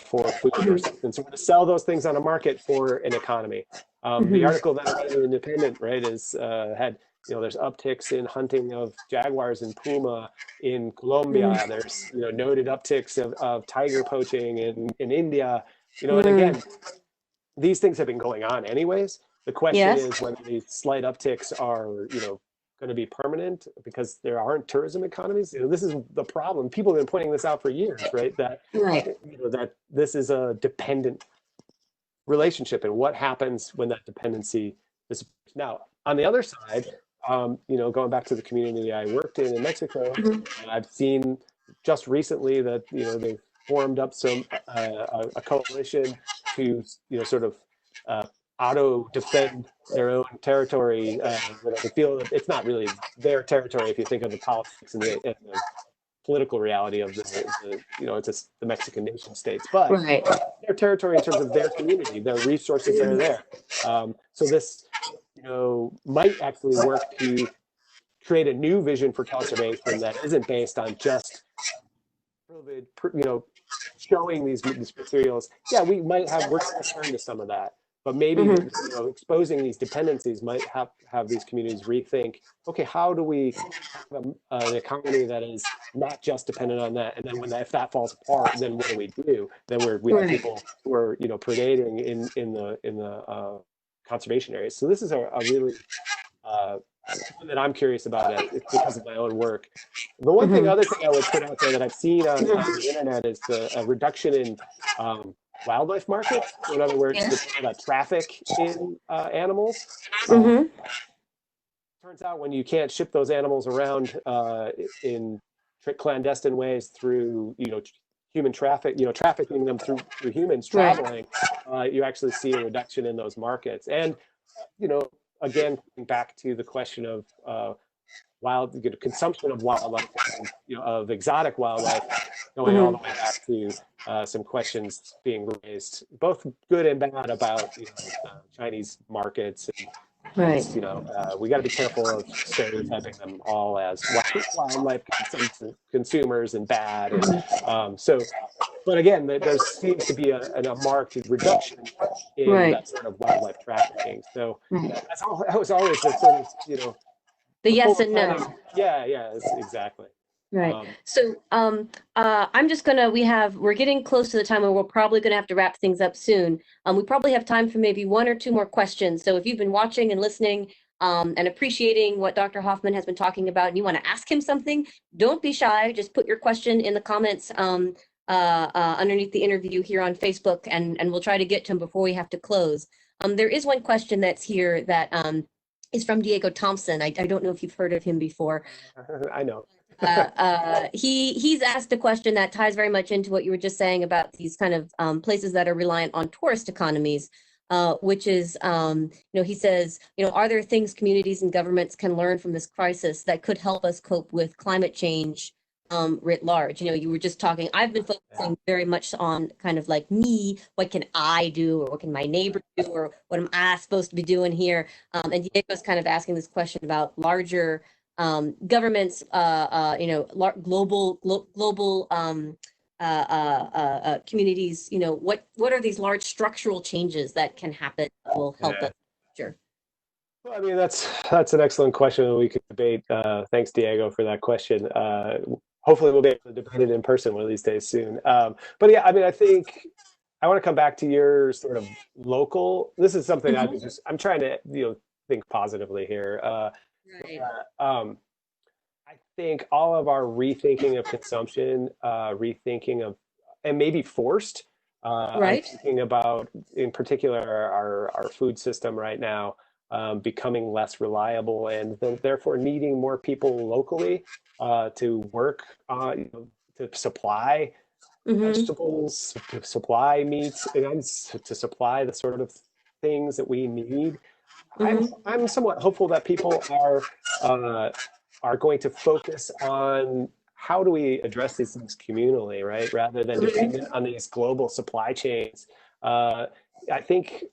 B: for food or substance, or to sell those things on a market for an economy. The article that I read in Independent, right, is had, you know, there's upticks in hunting of jaguars and puma in Colombia. There's, you know, noted upticks of tiger poaching in India. You know, and again, these things have been going on anyways. The question is whether these slight upticks are, you know, going to be permanent because there aren't tourism economies. You know, this is the problem. People have been pointing this out for years, right? That you know that this is a dependent relationship, and what happens when that dependency disappears. Now, on the other side, you know, going back to the community I worked in Mexico, I've seen just recently that, you know, they've formed up a coalition to, you know, sort of auto defend their own territory. They feel that it's not really their territory if you think of the politics and the political reality of the you know, it's the Mexican nation states, but their territory in terms of their community, their resources are there. So this, you know, might actually work to create a new vision for conservation that isn't based on just you know, showing these materials. Yeah, we're going to turn to some of that, but maybe you know, exposing these dependencies might have these communities rethink. Okay, how do we have an economy that is not just dependent on that? And then if that falls apart, then what do we do? Then we have people who are, you know, predating in the conservation areas. So this is a really one that I'm curious about it because of my own work. The one other thing I would put out there that I've seen on the internet is a reduction in wildlife markets. In other words, the traffic in animals. Turns out when you can't ship those animals around in clandestine ways through, you know, human traffic, you know, trafficking them through humans traveling, you actually see a reduction in those markets. And, you know, again, back to the question of consumption of wildlife, you know, of exotic wildlife, going all the way back to some questions being raised, both good and bad, about, you know, Chinese markets. And, you know, we got to be careful of stereotyping them all as wildlife consumers and bad. And but again, there seems to be a marked reduction in that sort of wildlife trafficking. So that was always the sort of, you know,
A: the yes and no.
B: Yeah, exactly.
A: Right. So I'm just gonna, we're getting close to the time where we're probably gonna have to wrap things up soon. We probably have time for maybe one or two more questions. So if you've been watching and listening, and appreciating what Dr. Hoffman has been talking about, and you want to ask him something, don't be shy. Just put your question in the comments underneath the interview here on Facebook, and we'll try to get to him before we have to close. There is one question that's here that is from Diego Thompson. I don't know if you've heard of him before.
B: I know.
A: He's asked a question that ties very much into what you were just saying about these kind of places that are reliant on tourist economies, which is, he says, are there things communities and governments can learn from this crisis that could help us cope with climate change writ large? You were just talking, I've been focusing very much on kind of like me, what can I do, or what can my neighbor do, or what am I supposed to be doing here? And Diego's kind of asking this question about larger governments, global communities. What are these large structural changes that can happen that will help us? Sure.
B: Well, I mean, that's an excellent question that we could debate. Thanks, Diego, for that question. Hopefully we'll be able to debate it in person one of these days soon. But yeah, I mean, I think I want to come back to your sort of local. This is something I'm trying to think positively here.
A: Right.
B: I think all of our rethinking of consumption, rethinking of, and maybe forced,
A: Right.
B: I'm thinking about, in particular, our food system right now becoming less reliable, and then therefore needing more people locally to work, to supply vegetables, to supply meats, and to supply the sort of things that we need. I'm somewhat hopeful that people are going to focus on how do we address these things communally, right, rather than dependent on these global supply chains. I think,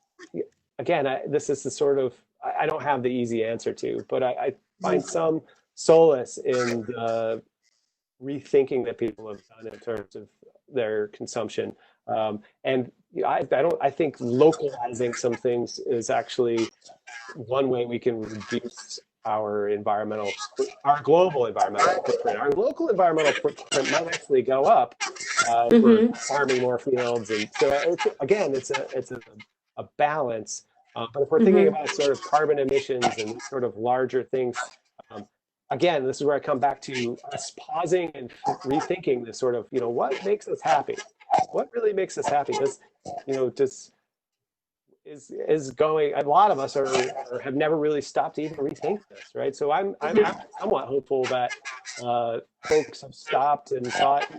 B: again, this is the sort of, I don't have the easy answer to, but I find some solace in the rethinking that people have done in terms of their consumption. And I think localizing some things is actually one way we can reduce our global environmental footprint. Our local environmental footprint might actually go up if we're farming more fields, and so it's a balance. But if we're thinking about sort of carbon emissions and sort of larger things, again, this is where I come back to us pausing and rethinking this sort of, what makes us happy? What really makes us happy? Is going, a lot of us have never really stopped to even rethink this, right? So I'm somewhat hopeful that folks have stopped and thought,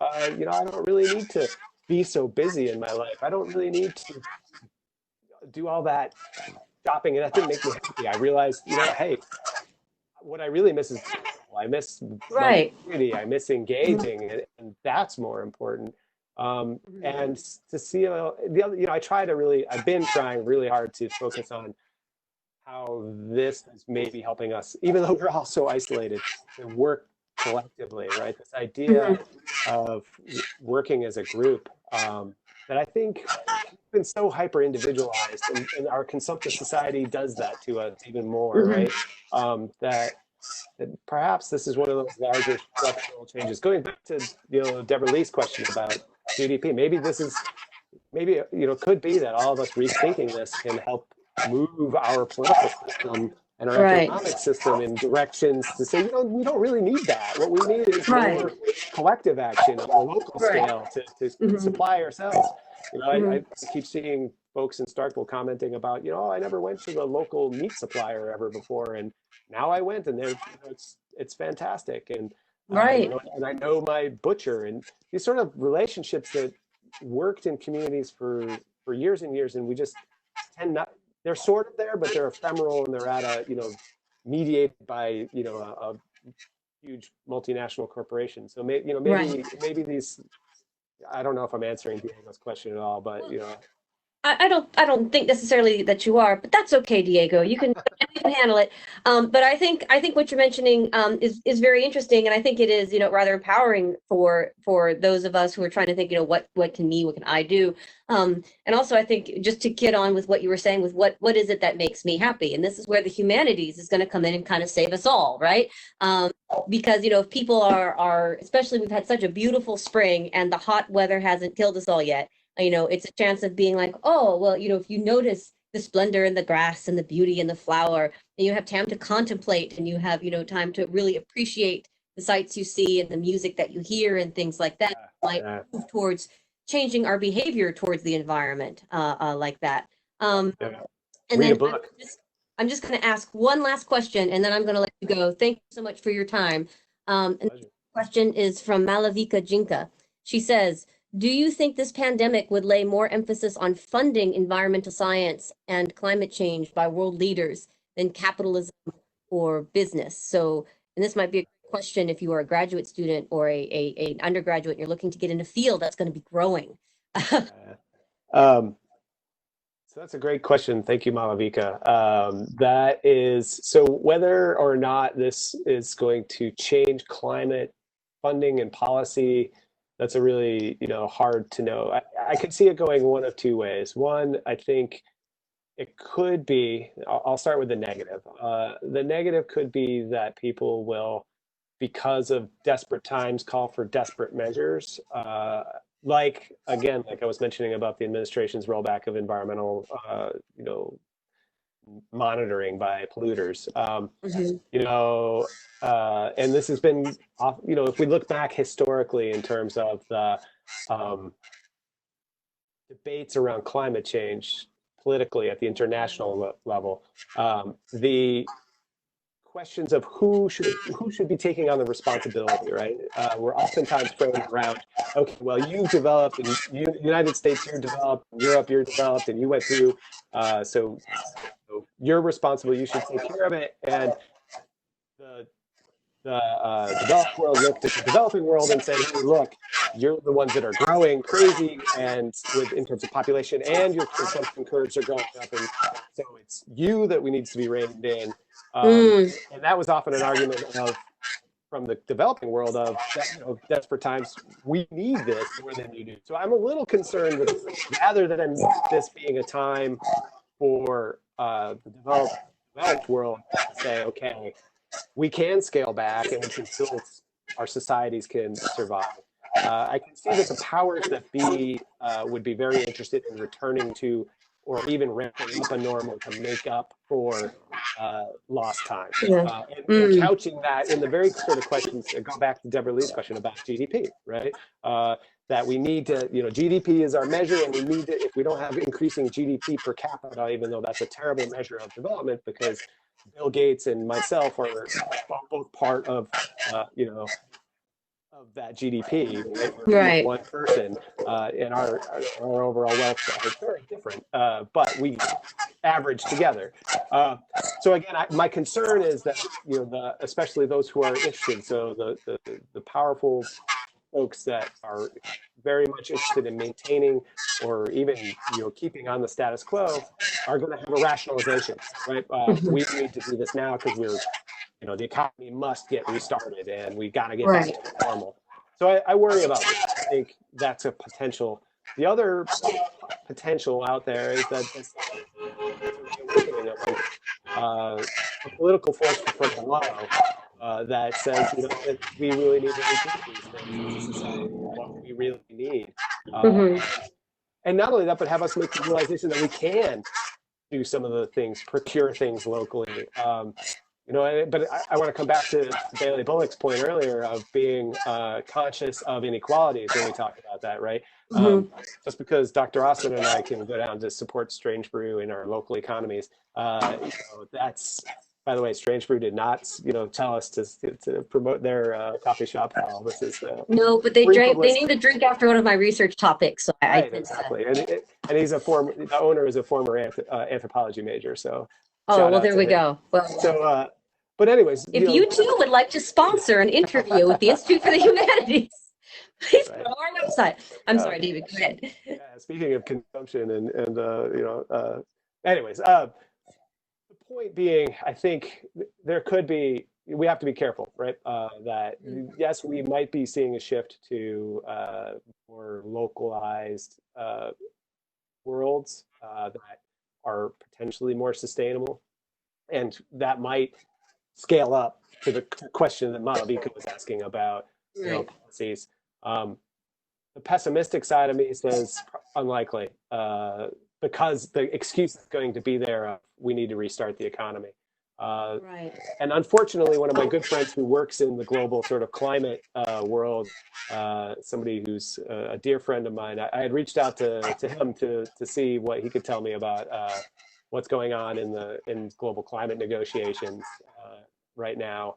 B: I don't really need to be so busy in my life. I don't really need to do all that shopping, and that didn't make me happy. I realized, hey, what I really miss is people. I miss my community. I miss engaging, and that's more important. And to see the other, I've been trying really hard to focus on how this is maybe helping us, even though we're all so isolated, to work collectively, right? This idea of working as a group that I think has been so hyper individualized, and our consumptive society does that to us even more, right? That perhaps this is one of those larger structural changes. Going back to Deborah Lee's question about GDP, could be that all of us rethinking this can help move our political system and our economic system in directions to say, we don't really need that. What we need is more collective action on a local scale to supply ourselves. I keep seeing folks in Starkville commenting about, I never went to the local meat supplier ever before, and now I went, and it's fantastic. And and I know my butcher, and these sort of relationships that worked in communities for years and years, and we just tend not. They're sort of there, but they're ephemeral, and they're at a mediated by a huge multinational corporation. So maybe these. I don't know if I'm answering Diego's question at all, but
A: I don't think necessarily that you are, but that's okay, Diego. You can handle it. But I think what you're mentioning is very interesting, and I think it is rather empowering for those of us who are trying to think what can I do, and also I think just to get on with what you were saying with what is it that makes me happy, and this is where the humanities is going to come in and kind of save us all, right? Because if people are especially, we've had such a beautiful spring and the hot weather hasn't killed us all yet. It's a chance of being like, oh, well, if you notice the splendor in the grass and the beauty in the flower, and you have time to contemplate, and you have, time to really appreciate the sights you see and the music that you hear and things like that, might
B: Yeah.
A: move towards changing our behavior towards the environment, like that.
B: Yeah.
A: And
B: Read a
A: then
B: book.
A: I'm just going to ask one last question, and then I'm going to let you go. Thank you so much for your time. And the question is from Malavika Jinka. She says, do you think this pandemic would lay more emphasis on funding environmental science and climate change by world leaders than capitalism or business? So, and this might be a question if you are a graduate student or an undergraduate and you're looking to get in a field that's going to be growing.
B: Um, so that's a great question. Thank you, Malavika. That is, so whether or not this is going to change climate funding and policy, that's a really, hard to know. I could see it going one of two ways. One, I think it could be, I'll start with the negative. The negative could be that people will, because of desperate times, call for desperate measures. Again, like I was mentioning about the administration's rollback of environmental, monitoring by polluters.
A: Mhm.
B: And this has been, if we look back historically in terms of the um, debates around climate change politically at the international level, the questions of who should be taking on the responsibility, right? We're oftentimes thrown around. Okay, well, you developed, and United States, you're developed, Europe, you're developed, and you went through. So you're responsible. You should take care of it. And the developed world looked at the developing world and said, hey, look, you're the ones that are growing crazy and in terms of population, and your consumption curves are going up, and so it's you that we need to be reined in. And that was often an argument from the developing world of that, desperate times, we need this more than you do. So I'm a little concerned with, rather than this being a time for the developed world to say, okay, we can scale back and we can still, our societies can survive. I can see that the powers that be would be very interested in returning to, or even ramping up a normal to make up for lost time.
A: Yeah.
B: And couching that in the very sort of questions, go back to Deborah Lee's question about GDP, right? That we need to, GDP is our measure, and we need to, if we don't have increasing GDP per capita, even though that's a terrible measure of development, because Bill Gates and myself are both part of, of that GDP, right? We're one person, and our overall wealth are very different, but we average together. So again, my concern is that, especially those who are interested, so the powerful folks that are very much interested in maintaining or even keeping on the status quo are going to have a rationalization, right? We need to do this now because the economy must get restarted and we got to get back to normal. So I worry about this. I think that's a potential. The other potential out there is that this reawakening of a political force from below that says, that we really need to rethink these things as a society, what we really need. And not only that, but have us make the realization that we can do some of the things, procure things locally. But I want to come back to Bailey Bullock's point earlier of being conscious of inequalities when we talk about that, right? Just because Dr. Austin and I can go down to support Strange Brew in our local economies, that's, by the way, Strange Brew did not, tell us to promote their coffee shop. This is
A: no, but they named a drink after one of my research topics. So
B: right, exactly. And he's the owner is a former anthropology major. So
A: well, there we go. Well,
B: so, but anyways,
A: if you too would like to sponsor an interview with the Institute for the Humanities, please go to our website. I'm sorry, David, go ahead.
B: Yeah, speaking of consumption anyways, the point being, I think we have to be careful, right? That yes, we might be seeing a shift to more localized worlds that are potentially more sustainable, and that might scale up to the question that Malavika was asking about, policies. The pessimistic side of me says unlikely. because the excuse is going to be there of we need to restart the economy.
A: Right.
B: And unfortunately, one of my good friends who works in the global sort of climate world, somebody who's a dear friend of mine, I had reached out to him to see what he could tell me about what's going on in global climate negotiations right now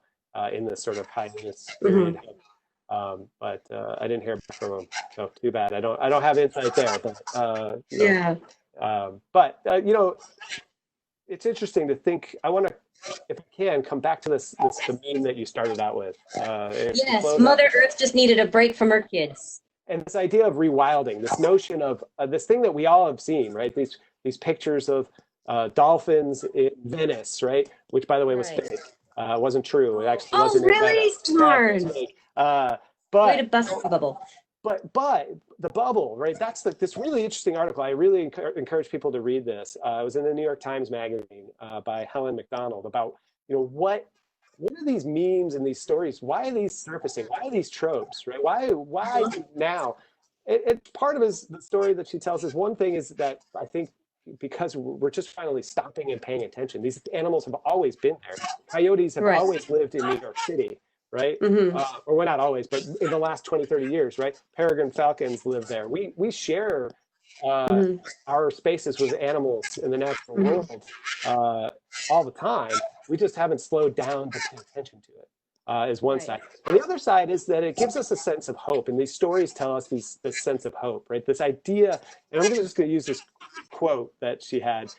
B: in this sort of hiatus period.
A: Mhm.
B: But I didn't hear back from him, so too bad. I don't have insight there, but
A: Yeah.
B: you know, it's interesting to think. I want to, if I can, come back to this the meme that you started out with. To
A: Yes,
B: close out,
A: Mother Earth just needed a break from her kids.
B: and this idea of rewilding, this notion of this thing that we all have seen, right? These pictures of dolphins in Venice, right? Which, by the way, was
A: Right.
B: fake. Wasn't true. It actually
A: Oh,
B: wasn't in
A: really?
B: Venice. Yeah, it was
A: Smart.
B: fake.
A: Way to
B: But
A: bust the bubble.
B: but the bubble, right? That's this really interesting article. I really encourage people to read this. It was in the New York Times Magazine by Helen McDonald about what are these memes and these stories? Why are these surfacing? Why are these tropes, right? Why now? Part of the story that she tells is one thing is that I think because we're just finally stopping and paying attention. These animals have always been there. Coyotes have
A: Right.
B: always lived in New York City, right?
A: Hmm.
B: Or well, not always, but in the last 20, 30 years, right? Peregrine falcons live there. We share
A: Hmm.
B: our spaces with animals in the natural
A: Hmm.
B: world all the time. We just haven't slowed down to pay attention to it. Is one
A: Right.
B: side. And the other side is that it gives us a sense of hope, and these stories tell us this sense of hope, right? This idea, and I'm just going to use this quote that she had.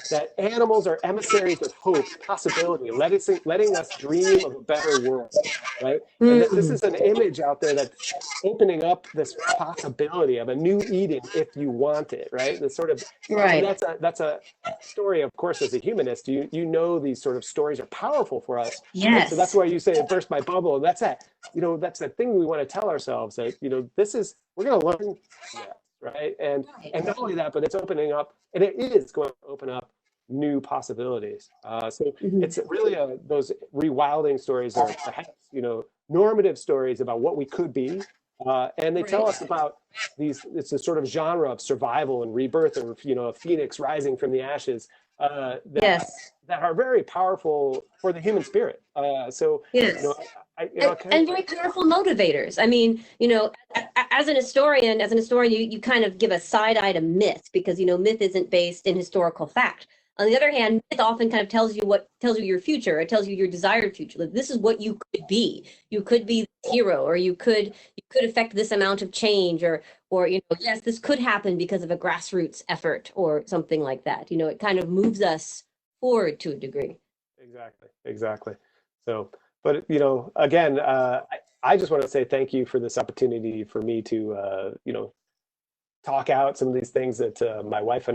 B: That animals are emissaries of hope, possibility, letting us dream of a better world, right? And that this
A: Mm.
B: is an image out there that's opening up this possibility of a new Eden if you want it, right? The sort of, and
A: Right.
B: that's a story, of course, as a humanist, you know these sort of stories are powerful for us, right? So that's
A: Yes.
B: why you say it burst my bubble. And that's that, that's the thing we want to tell ourselves that, this is, we're going to learn that, right?
A: Right.
B: And not only that, but it's opening up, and it is going to open up new possibilities. So
A: Hmm.
B: it's really those rewilding stories are perhaps, normative stories about what we could be. And they tell
A: Right.
B: us about it's a sort of genre of survival and rebirth, or, a phoenix rising from the ashes that
A: Yes.
B: are very powerful for the human spirit. So,
A: Yes.
B: I
A: And very powerful motivators. I mean, as an historian, you kind of give a side eye to myth because, myth isn't based in historical fact. On the other hand, myth often kind of tells you your future. It tells you your desired future. Like, this is what you could be. You could be the hero, or you could affect this amount of change, or yes, this could happen because of a grassroots effort or something like that. It kind of moves us forward to a degree.
B: Exactly. So, but again, I just want to say thank you for this opportunity for me to, talk out some of these things that my wife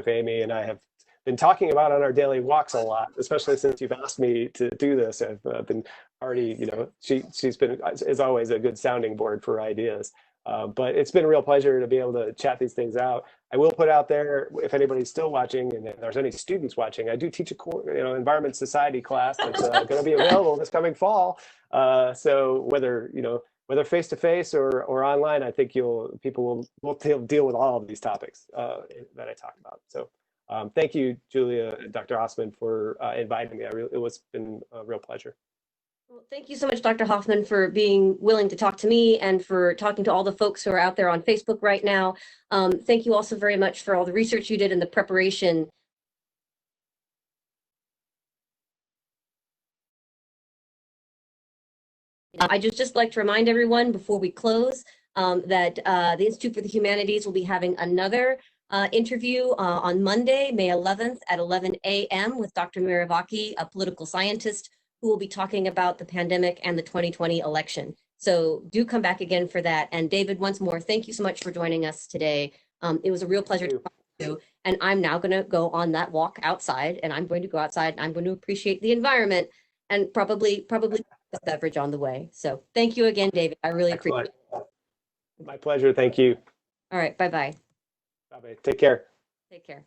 B: Amy and I have been talking about on our daily walks a lot, especially since you've asked me to do this. I've been already, she's been, as always, a good sounding board for ideas. But it's been a real pleasure to be able to chat these things out. I will put out there, if anybody's still watching and if there's any students watching, I do teach a environment society class that's going to be available this coming fall. So whether face to face or online, I think people will deal with all of these topics that I talked about. So thank you, Julia and Dr. Osman, for inviting me. It was been a real pleasure.
A: Well, thank you so much, Dr. Hoffman, for being willing to talk to me and for talking to all the folks who are out there on Facebook right now. Thank you also very much for all the research you did and the preparation. I just like to remind everyone before we close that the Institute for the Humanities will be having another interview on Monday, May 11th at 11 a.m. with Dr. Miravaki, a political scientist who will be talking about the pandemic and the 2020 election. So do come back again for that. And David, once more, thank you so much for joining us today. It was a real pleasure to talk to you. And I'm now going to go on that walk outside, and I'm going to go outside and I'm going to appreciate the environment and probably a beverage on the way. So thank you again, David. I really appreciate
B: Excellent. My pleasure. Thank you.
A: it. All right. Bye-bye.
B: Bye-bye. Take care.
A: Take care.